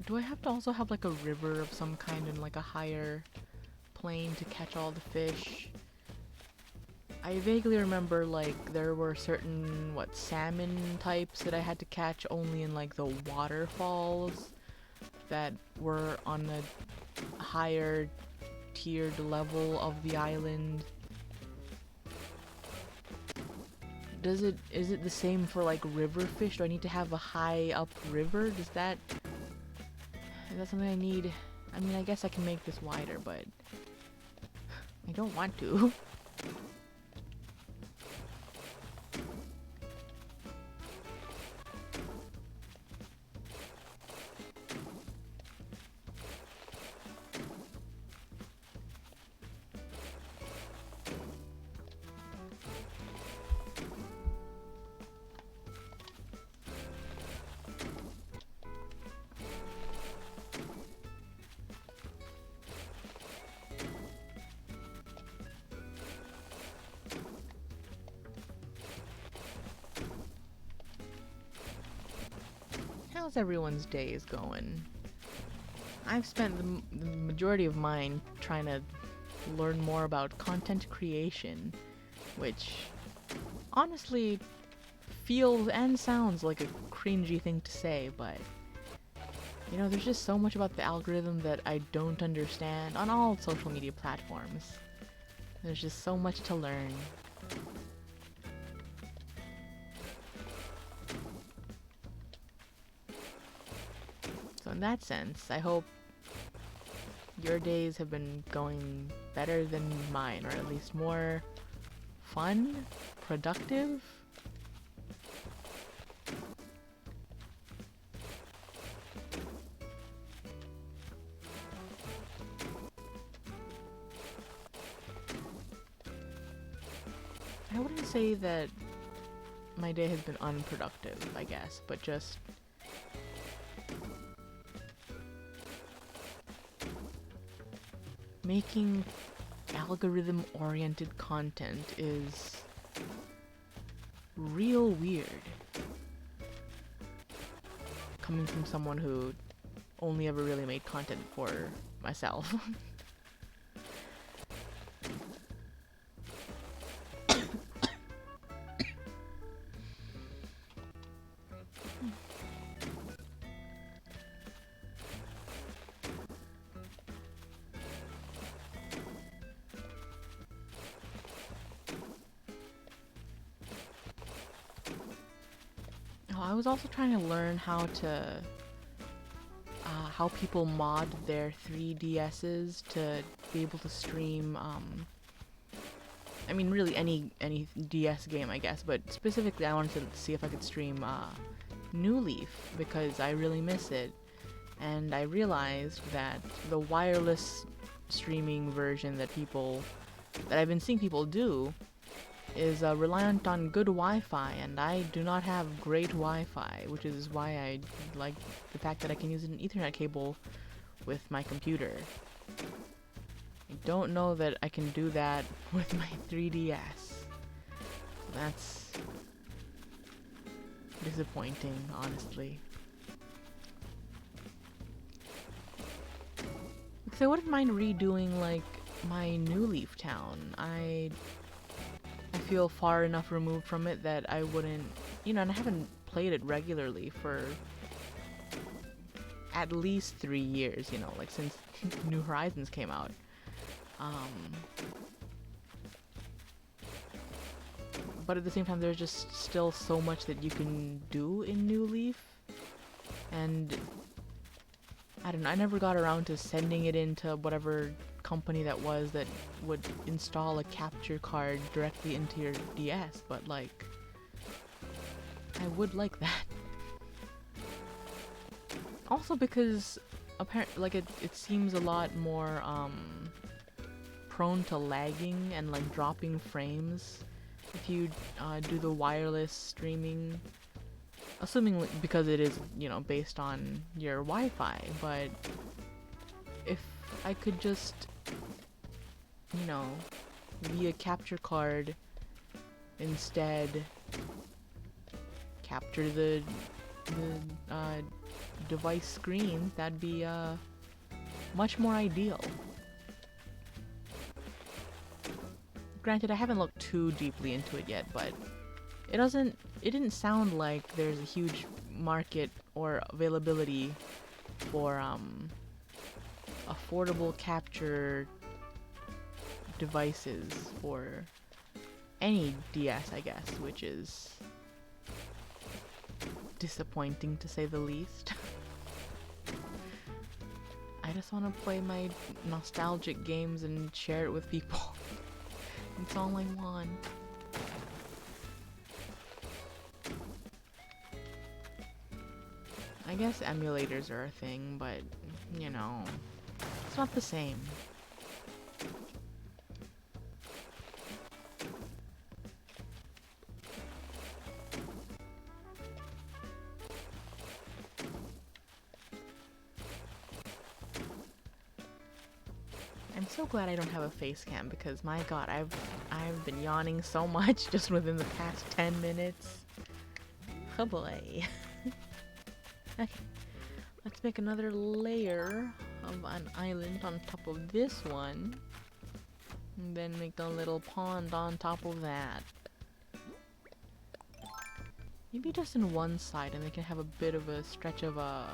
Do I have to also have like a river of some kind in like a higher plane to catch all the fish? I vaguely remember like there were certain, salmon types that I had to catch only in like the waterfalls that were on a higher tiered level of the island. is it the same for like river fish? Do I need to have a high up river? Is that something I need? I mean, I guess I can make this wider, but I don't want to. How's everyone's days going? I've spent the majority of mine trying to learn more about content creation, which honestly feels and sounds like a cringy thing to say, but you know, there's just so much about the algorithm that I don't understand on all social media platforms. There's just so much to learn. So in that sense, I hope your days have been going better than mine, or at least more fun, productive. I wouldn't say that my day has been unproductive, I guess, but just making algorithm-oriented content is real weird. Coming from someone who only ever really made content for myself. I was also trying to learn how people mod their 3DSs to be able to stream, I mean really any DS game, I guess, but specifically I wanted to see if I could stream New Leaf because I really miss it, and I realized that the wireless streaming version that I've been seeing people do is reliant on good Wi-Fi, and I do not have great Wi-Fi, which is why I like the fact that I can use an Ethernet cable with my computer. I don't know that I can do that with my 3DS. That's disappointing, honestly. Because I wouldn't mind redoing, like, my New Leaf Town. I feel far enough removed from it that I wouldn't, you know, and I haven't played it regularly for at least 3 years, you know, like since New Horizons came out. But at the same time, there's just still so much that you can do in New Leaf, and I don't know, I never got around to sending it into whatever company that was that would install a capture card directly into your DS, but like, I would like that. Also because apparently, like, it seems a lot more prone to lagging and like dropping frames if you do the wireless streaming, assuming because it is, you know, based on your Wi-Fi. But if I could just, you know, via capture card instead capture the device screen, that'd be much more ideal. Granted, I haven't looked too deeply into it yet, but it didn't sound like there's a huge market or availability for affordable capture devices for any DS, I guess, which is disappointing to say the least. I just want to play my nostalgic games and share it with people. That's all I want. I guess emulators are a thing, but, you know, it's not the same. I'm so glad I don't have a face cam because my god, I've been yawning so much just within the past 10 minutes. Oh boy. Okay, let's make another layer of an island on top of this one. And then make a little pond on top of that. Maybe just in one side and they can have a bit of a stretch of a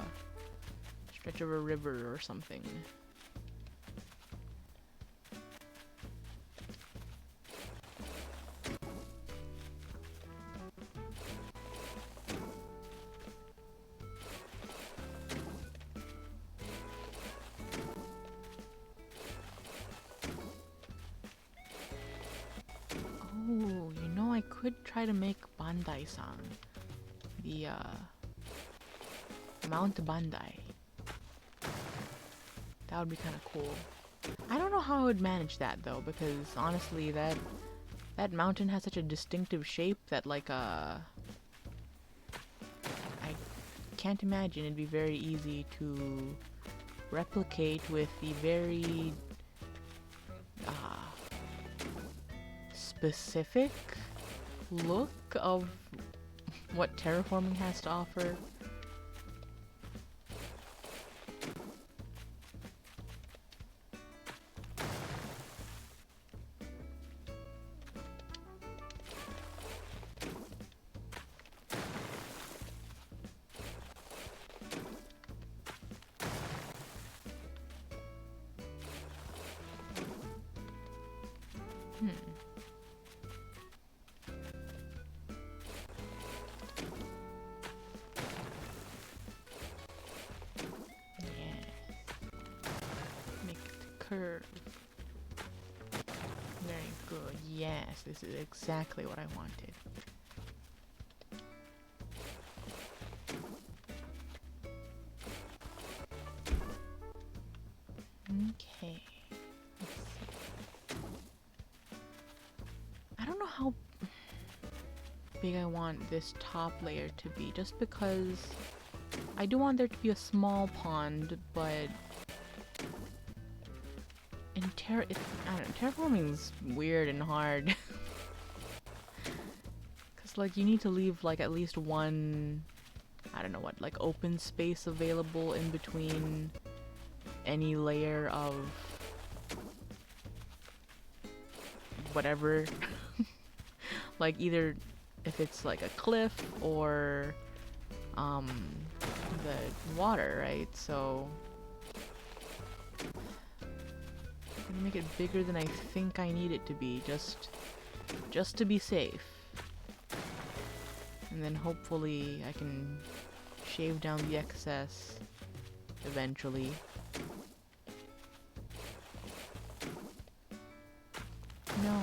river or something. Oh, you know, I could try to make Bandai-san. The, Mount Bandai. That would be kind of cool. I don't know how I would manage that, though, because, honestly, that mountain has such a distinctive shape that, like, I can't imagine it'd be very easy to replicate with the very, specific look of what terraforming has to offer. Curve. Very good. Yes, this is exactly what I wanted. Okay. Let's see. I don't know how big I want this top layer to be, just because I do want there to be a small pond, but in I don't know, terraforming's weird and hard. Cause like you need to leave like at least one, I don't know what, like open space available in between any layer of whatever. Like either if it's like a cliff or the water, right? So I'm gonna make it bigger than I think I need it to be, just to be safe. And then hopefully I can shave down the excess eventually. No.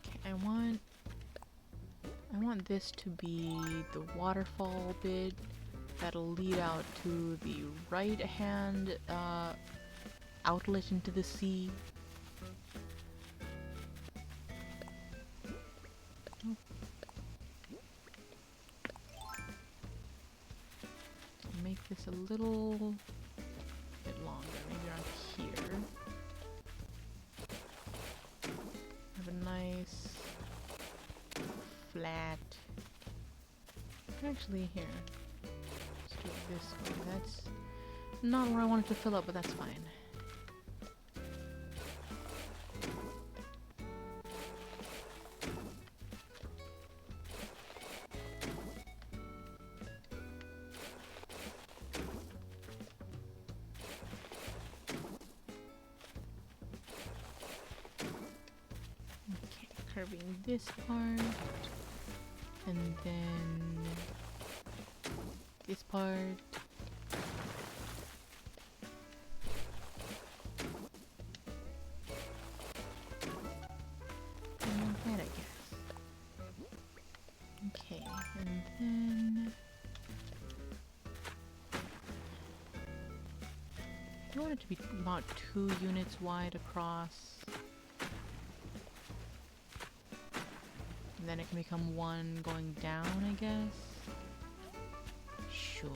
Okay, I want this to be the waterfall bit that'll lead out to the right hand outlet into the sea. Make this a little bit longer, maybe around here. Have a nice flat. Actually, here. Let's do it this way. That's not where I wanted to fill up, but that's fine. curving this part, and then this part. And like that, I guess. Okay, and then I want it to be about 2 units wide across. And then it can become 1 going down, I guess. Sure.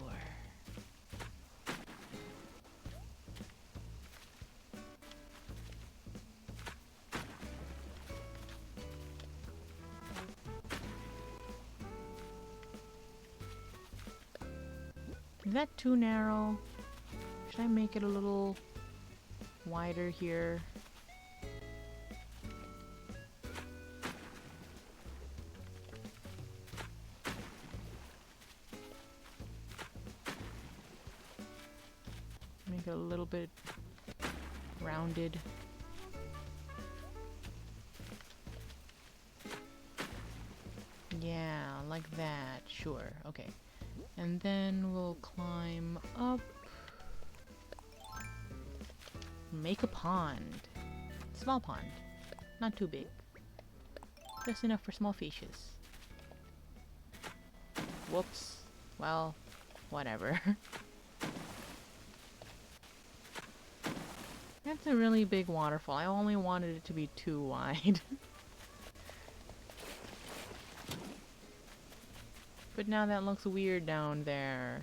Is that too narrow? Should I make it a little wider here? Make it a little bit rounded. Yeah, like that. Sure. Okay. And then we'll climb up. Make a pond. Small pond. Not too big. Just enough for small fishes. Whoops. Well, whatever. That's a really big waterfall. I only wanted it to be 2 wide. But now that looks weird down there.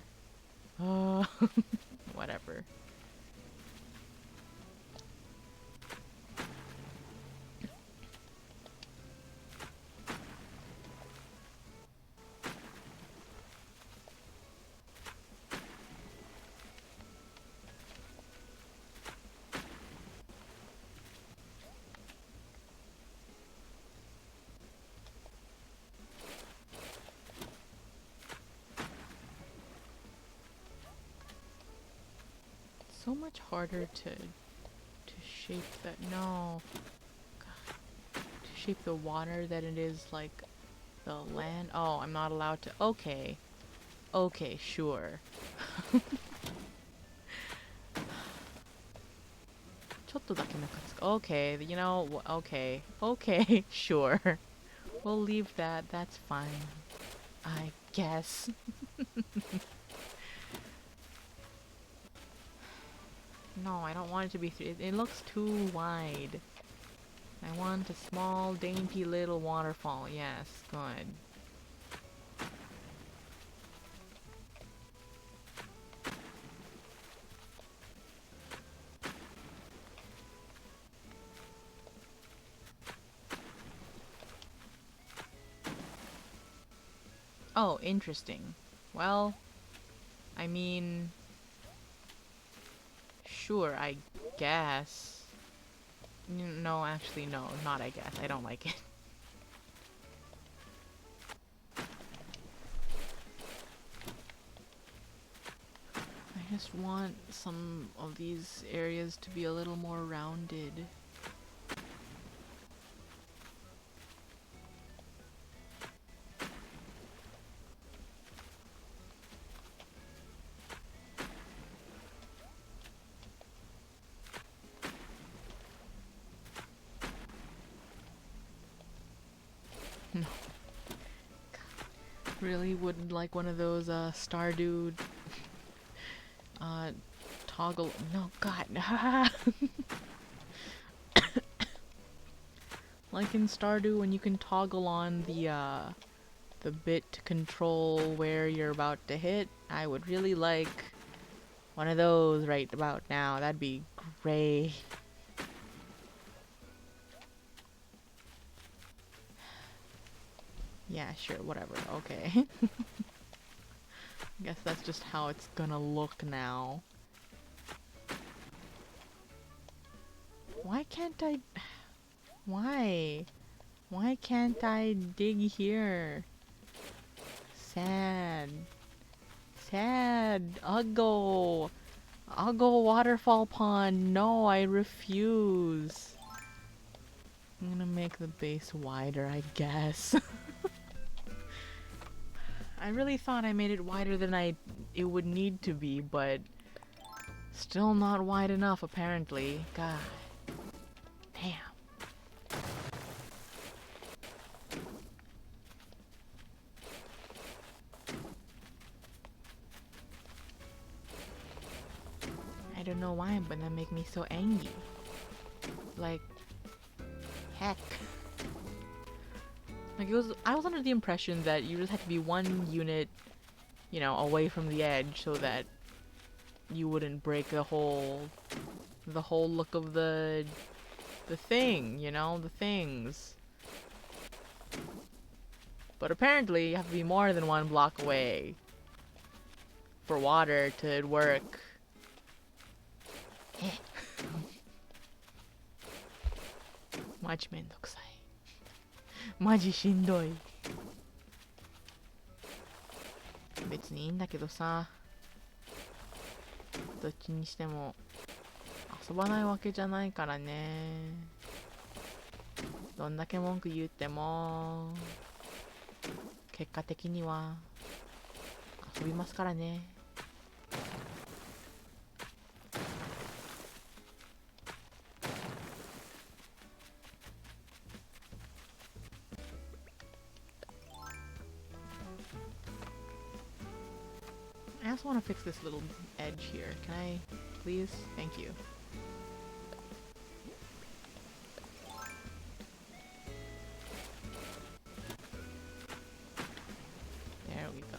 Whatever. So much harder to shape that. No. God. To shape the water than it is like the land. Oh, I'm not allowed to. Okay. Okay, sure. Okay, you know, okay. Okay, sure. We'll leave that. That's fine. I guess. No, I don't want it to be it looks too wide. I want a small, dainty little waterfall. Yes, good. Oh, interesting. Well, I mean, sure, I guess. No, actually, no, not I guess. I don't like it. I just want some of these areas to be a little more rounded. No. Really would like one of those Stardew toggle. No, God. Like in Stardew when you can toggle on the bit to control where you're about to hit. I would really like one of those right about now. That'd be great. Yeah, sure, whatever. Okay. I guess that's just how it's gonna look now. Why can't I... Why? Why can't I dig here? Sad. Sad. Uggo. Uggo waterfall pond. No, I refuse. I'm gonna make the base wider, I guess. I really thought I made it wider than it would need to be, but still not wide enough apparently. God damn. I don't know why, but that make me so angry. Like, heck. Like I was under the impression that you just had to be one unit, you know, away from the edge so that you wouldn't break the whole look of the thing, you know, the things. But apparently you have to be more than one block away for water to work.マジめんどくさい。マジしんどい。別にいいんだけどさ。どっちにしても遊ばないわけじゃないからね。どんだけ文句言っても結果的には遊びますからね。I also want to fix this little edge here. Can I, please? Thank you. There we go.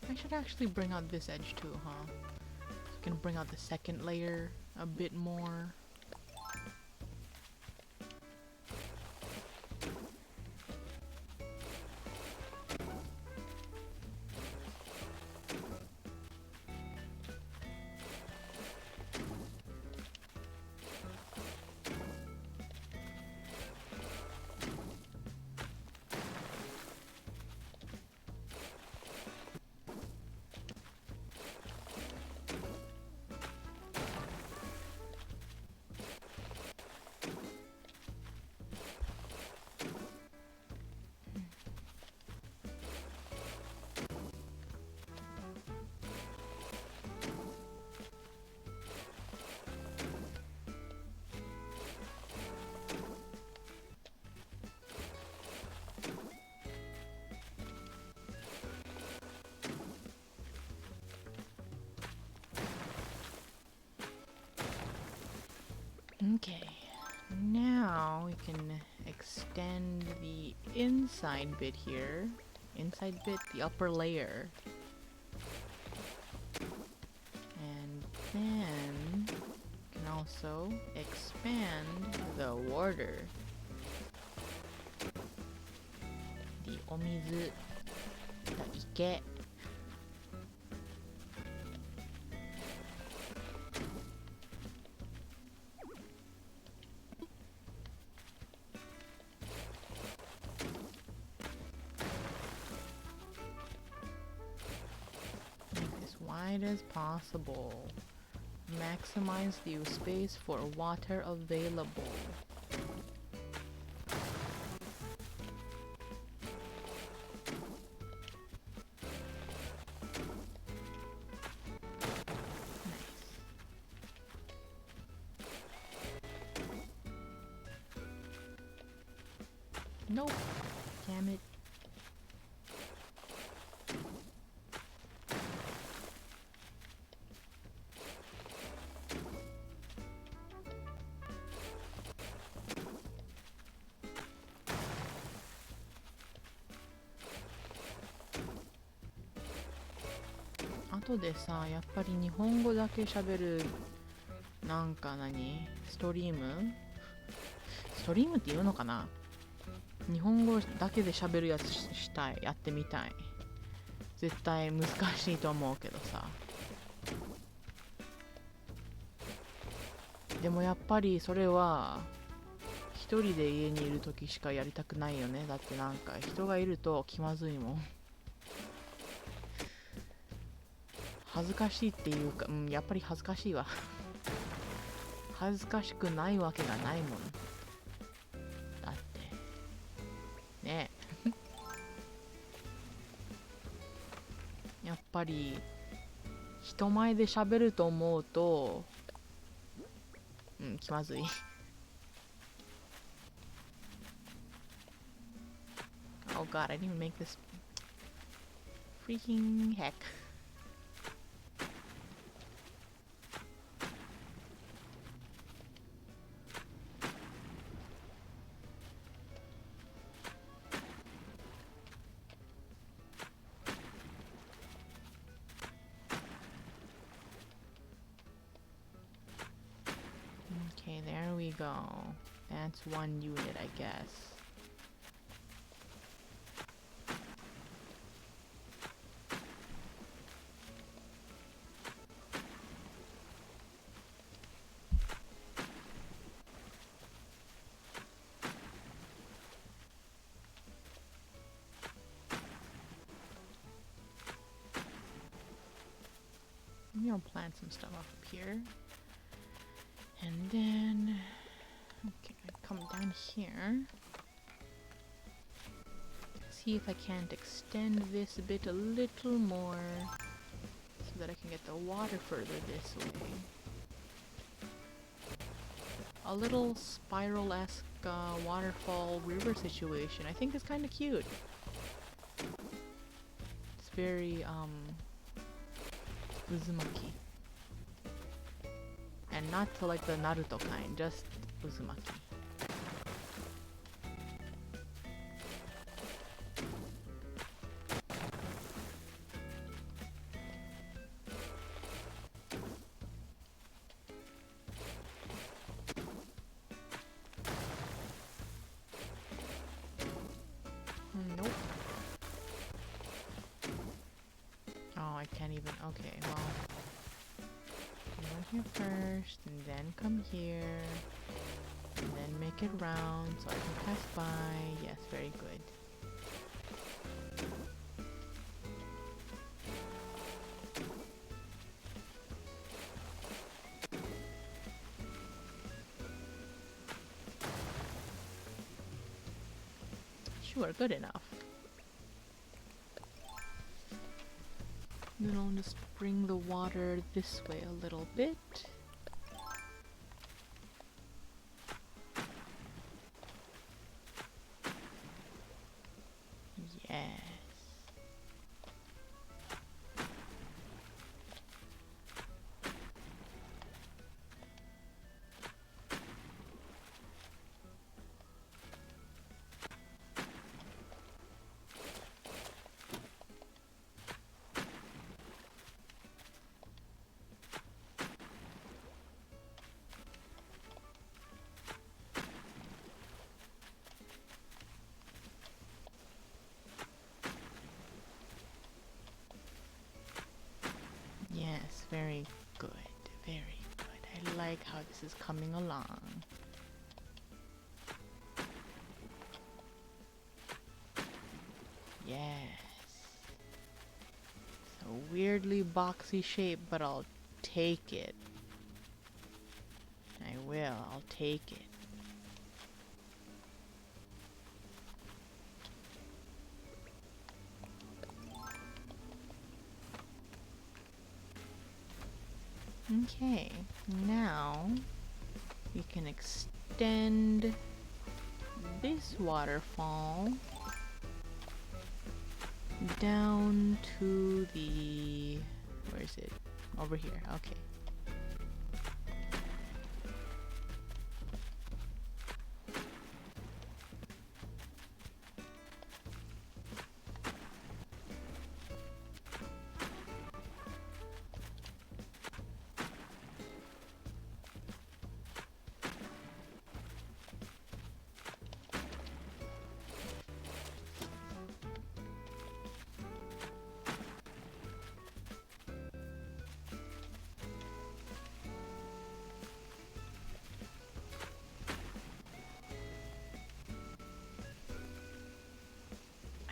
I should actually bring out this edge too, huh? So I can bring out the second layer a bit more. Okay, now we can extend the inside bit here. Inside bit, the upper layer. And then we can also expand the water. The omizu, the ike. As possible. Maximize the space for water available. Nice. Nope. Damn it.後でさ、やっぱり日本語だけ喋るなんかストリームって言うのかな。日本語だけで喋るやつしたい。やってみたい。絶対難しいと思うけどさ。でもやっぱりそれは一人で家にいる時しかやりたくないよね。だってなんか人がいると気まずいもん。恥ずかしいっていうか、やっぱり恥ずかしいわ。恥ずかしくないわけがないもん。だってね。やっぱり人前で喋ると思うと気まずい。Oh god, I didn't even make this. Freaking heck. Okay, there we go. That's one unit, I guess. I'm gonna plant some stuff up here. And then, okay, come down here. See if I can't extend this a bit a little more so that I can get the water further this way. A little spiral-esque waterfall river situation. I think it's kind of cute. It's very, uzumaki. And not to like the Naruto kind, just uzumaki. Nope. Oh, I can't even. Okay, well. Come here first, and then come here. And then make it round so I can pass by. Yes, very good. Sure, good enough. Then I'll just bring the water this way a little bit. Yes. Yes, very good, very good. I like how this is coming along. Yes. It's a weirdly boxy shape, but I'll take it. I will, I'll take it. Okay, now we can extend this waterfall down to the... where is it? Over here, okay.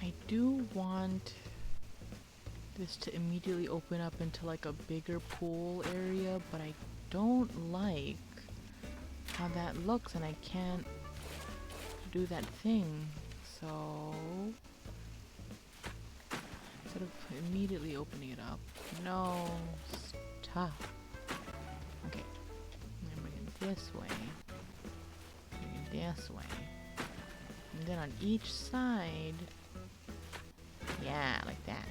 I do want this to immediately open up into like a bigger pool area, but I don't like how that looks and I can't do that thing. So instead of immediately opening it up, no, stop. Okay, I'm bring it this way, bring it this way, and then on each side, yeah, like that.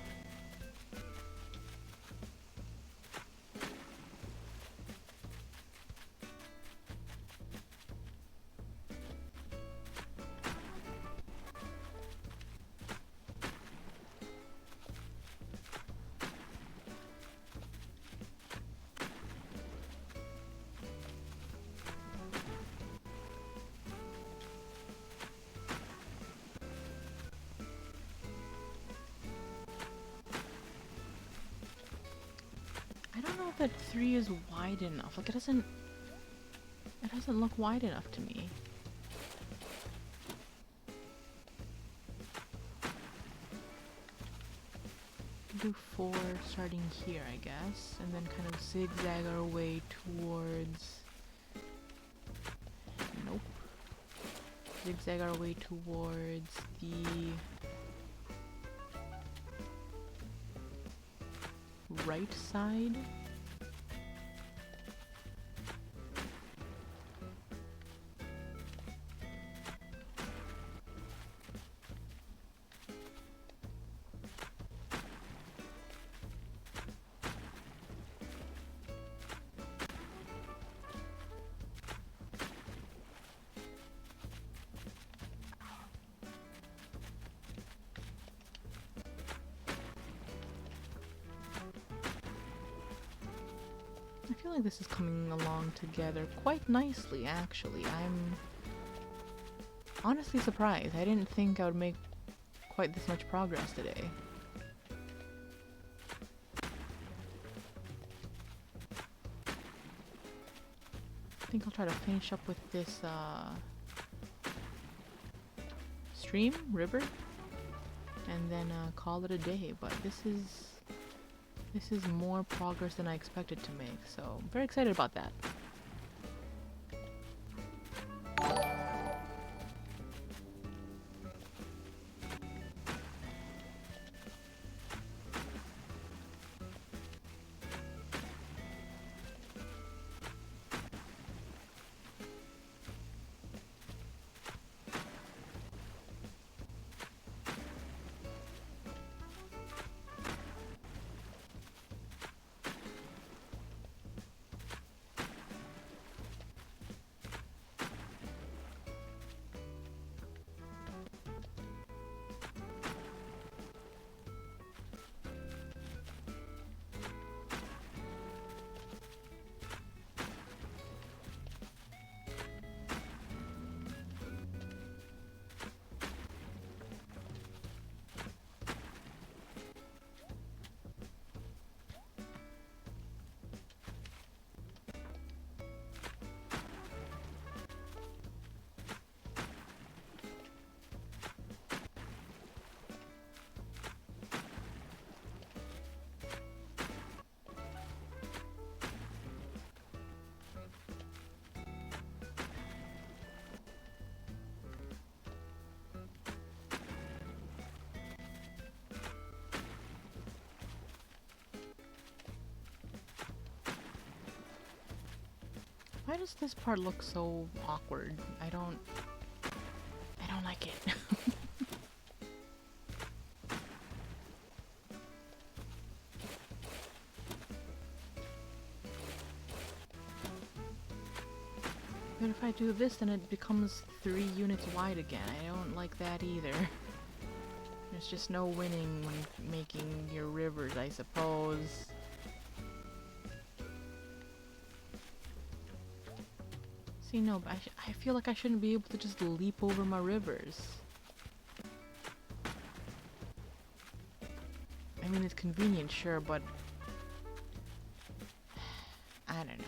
I don't know if that 3 is wide enough. Like it doesn't look wide enough to me. Do 4 starting here, I guess, and then kind of zigzag our way towards. Nope. Zigzag our way towards the right side. I feel like this is coming along together quite nicely, actually. I'm honestly surprised. I didn't think I would make quite this much progress today. I think I'll try to finish up with this river, and then call it a day. But this is more progress than I expected to make, so I'm very excited about that. Why does this part look so awkward? I don't like it. But if I do this, then it becomes 3 units wide again. I don't like that either. There's just no winning when making your rivers, I suppose. See, no, but I feel like I shouldn't be able to just leap over my rivers. I mean, it's convenient, sure, but I don't know.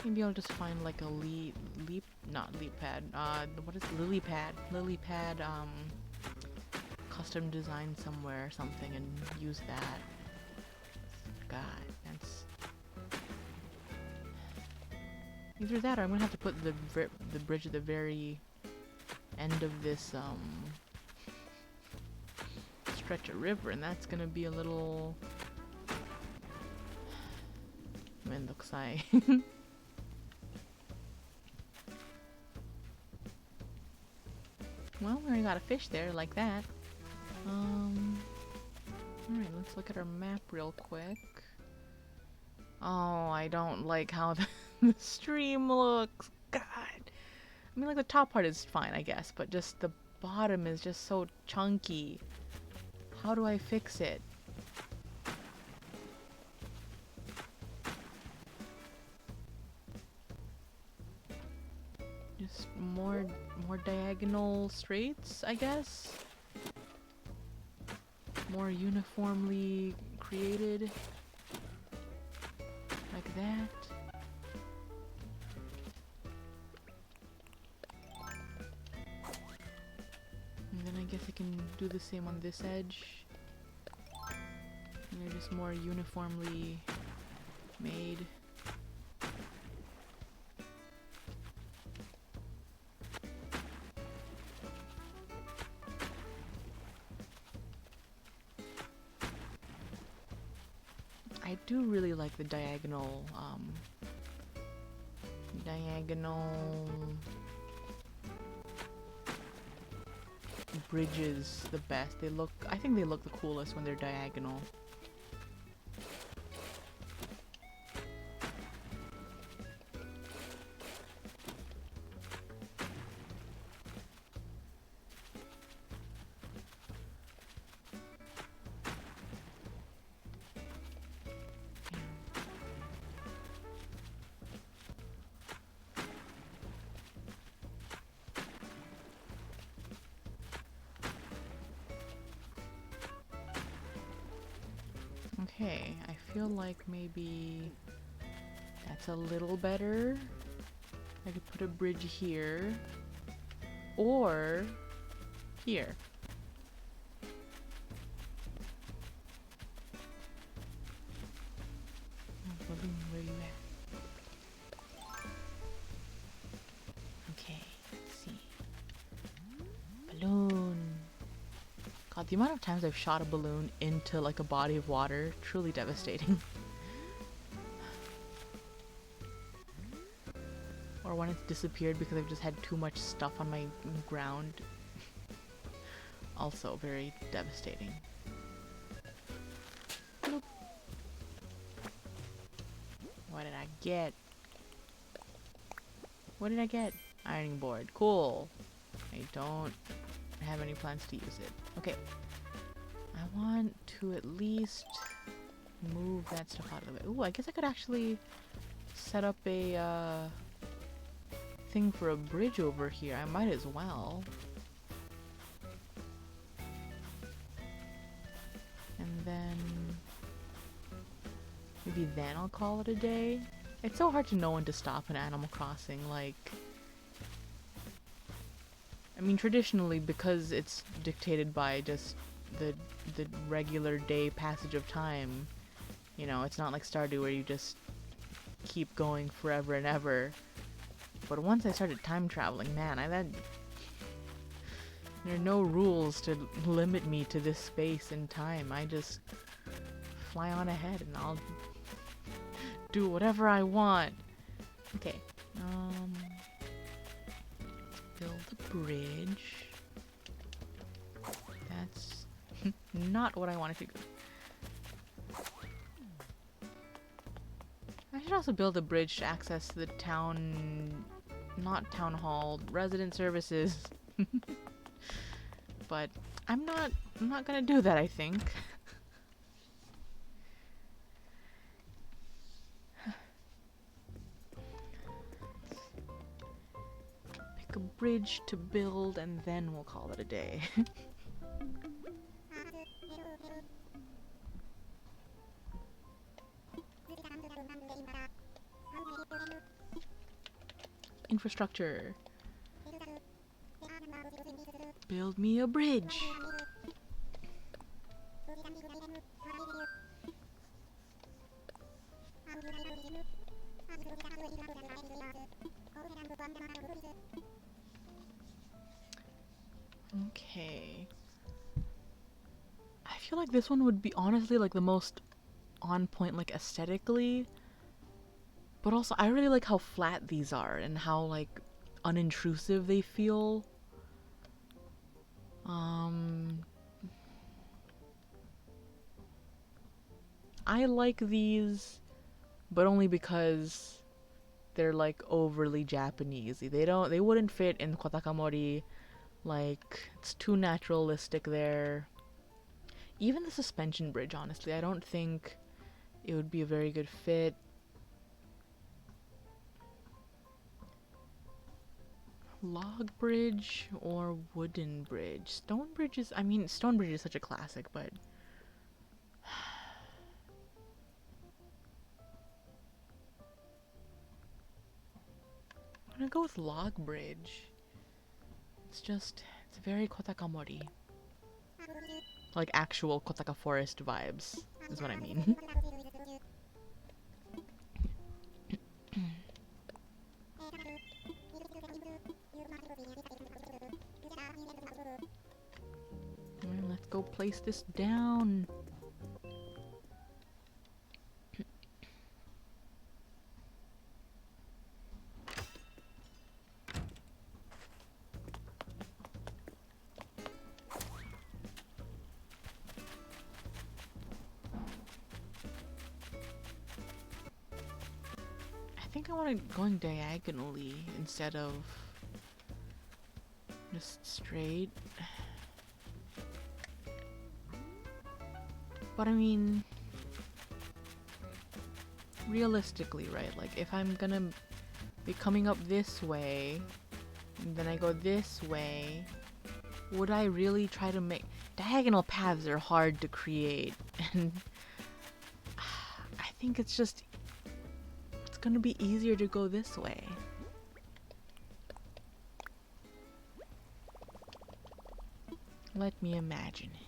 Maybe I'll just find like a lily pad, custom design somewhere or something and use that. God, that's... Either that or I'm gonna have to put the bridge at the very end of this stretch of river, and that's gonna be a little... Mendokusai. Well, we already got a fish there, like that. Alright, let's look at our map real quick. Oh, I don't like how the stream looks. God. I mean, like, the top part is fine, I guess, but just the bottom is just so chunky. How do I fix it? Just more diagonal straights, I guess? More uniformly created. Like that. And then I guess I can do the same on this edge. And they're just more uniformly made. I do really like the diagonal bridges the best. I think they look the coolest when they're diagonal. Okay, I feel like maybe that's a little better. I could put a bridge here or here. Oh, balloon, where you at? Okay, let's see. Balloon. God, the amount of times I've shot a balloon into like a body of water, truly devastating. Or when it's disappeared because I've just had too much stuff on my ground. Also very devastating. Bloop. What did I get? What did I get? Ironing board. Cool. I don't have any plans to use it. Okay. I want to at least move that stuff out of the way. Ooh, I guess I could actually set up a thing for a bridge over here. I might as well. And then maybe then I'll call it a day. It's so hard to know when to stop in Animal Crossing, like, I mean, traditionally, because it's dictated by just the regular day passage of time, you know, it's not like Stardew where you just keep going forever and ever. But once I started time traveling, man, there are no rules to limit me to this space and time. I just fly on ahead and I'll do whatever I want. Okay, build a bridge. That's not what I wanted to do. I should also build a bridge to access the town, not town hall, resident services. But I'm not gonna do that, I think. Pick a bridge to build and then we'll call it a day. Infrastructure. Build me a bridge. Okay. I feel like this one would be honestly like the most on point, like aesthetically. But also, I really like how flat these are and how like unintrusive they feel. I like these, but only because they're like overly Japanese. They wouldn't fit in Kotakamori. Like, it's too naturalistic there. Even the suspension bridge, honestly, I don't think it would be a very good fit. Log bridge or wooden bridge? Stone bridge is, I mean, stone bridge is such a classic, but I'm gonna go with log bridge. It's very Kotakamori. Like actual Kotaka forest vibes, is what I mean. Alright, let's go place this down. I think I want it going diagonally instead of just straight. But I mean, realistically, right? Like if I'm gonna be coming up this way, and then I go this way, would I really try to make... Diagonal paths are hard to create, and I think it's gonna be easier to go this way. Let me imagine it.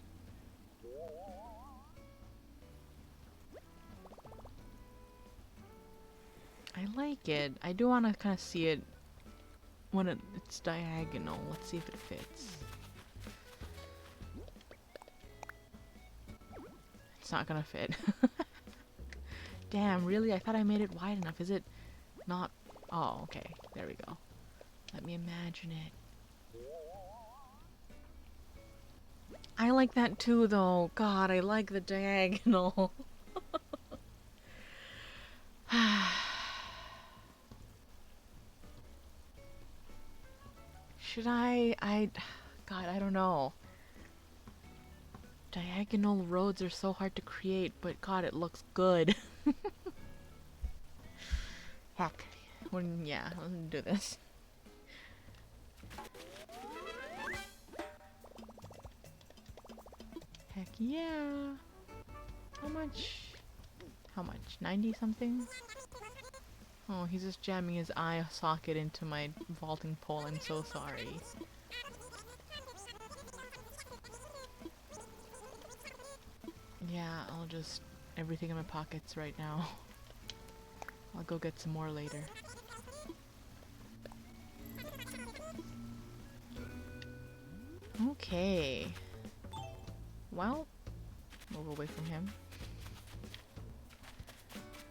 I like it. I do want to kind of see it when it's diagonal. Let's see if it fits. It's not gonna fit. Damn, really? I thought I made it wide enough. Is it not? Oh, okay. There we go. Let me imagine it. I like that too, though. God, I like the diagonal. Should God, I don't know. Diagonal roads are so hard to create, but God, it looks good. Heck. Yeah, let's do this. Heck yeah. How much? 90 something? Oh, he's just jamming his eye socket into my vaulting pole. I'm so sorry. Yeah, I'll just... everything in my pockets right now. I'll go get some more later. Okay. Well, move away from him.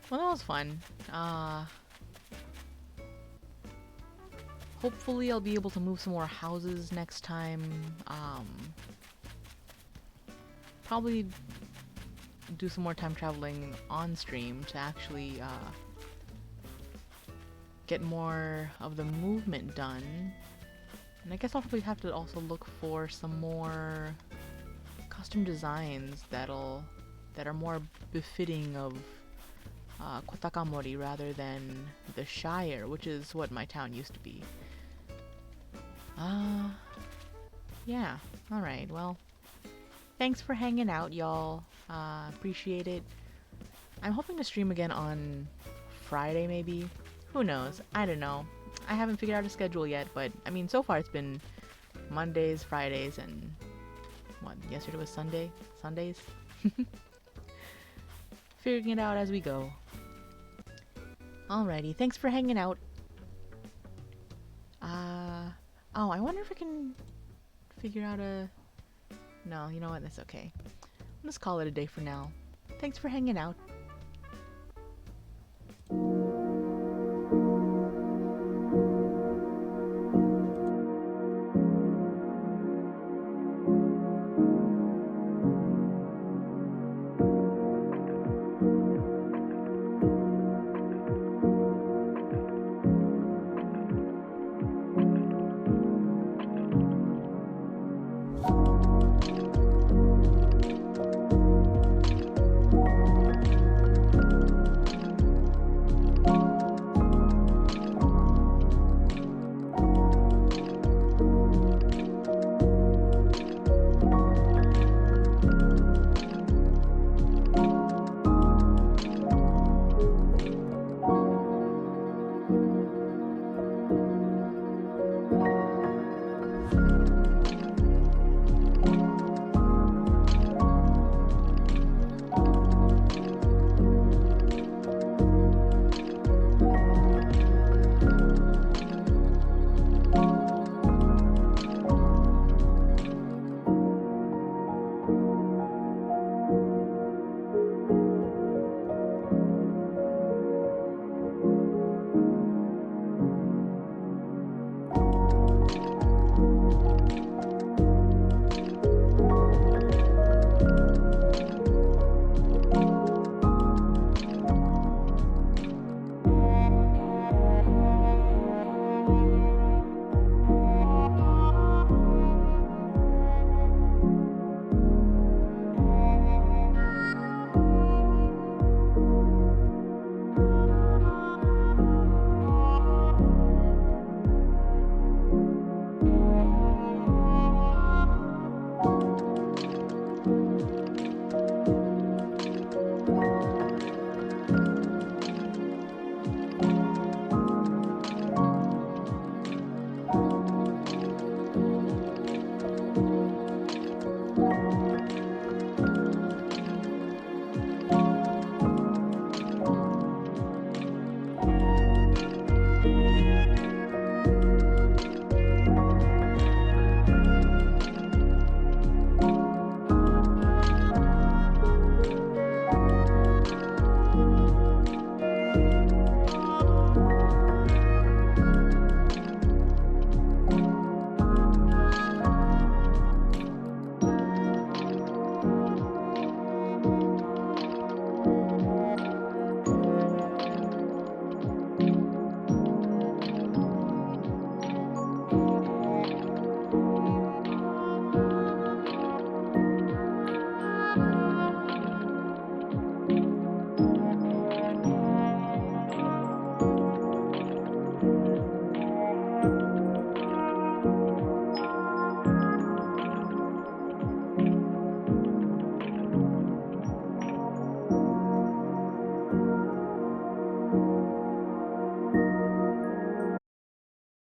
Well, that was fun. Hopefully I'll be able to move some more houses next time. Probably do some more time traveling on stream to actually get more of the movement done. And I guess I'll probably have to also look for some more custom designs that are more befitting of Kotakamori rather than the Shire, which is what my town used to be. Yeah. Alright, well, thanks for hanging out, y'all. Appreciate it. I'm hoping to stream again on Friday, maybe. Who knows? I don't know. I haven't figured out a schedule yet, but I mean, so far it's been Mondays, Fridays, and what? Yesterday was Sunday? Sundays? Figuring it out as we go. Alrighty, thanks for hanging out. Oh, I wonder if I can figure out a... No, you know what? That's okay. Let's call it a day for now. Thanks for hanging out.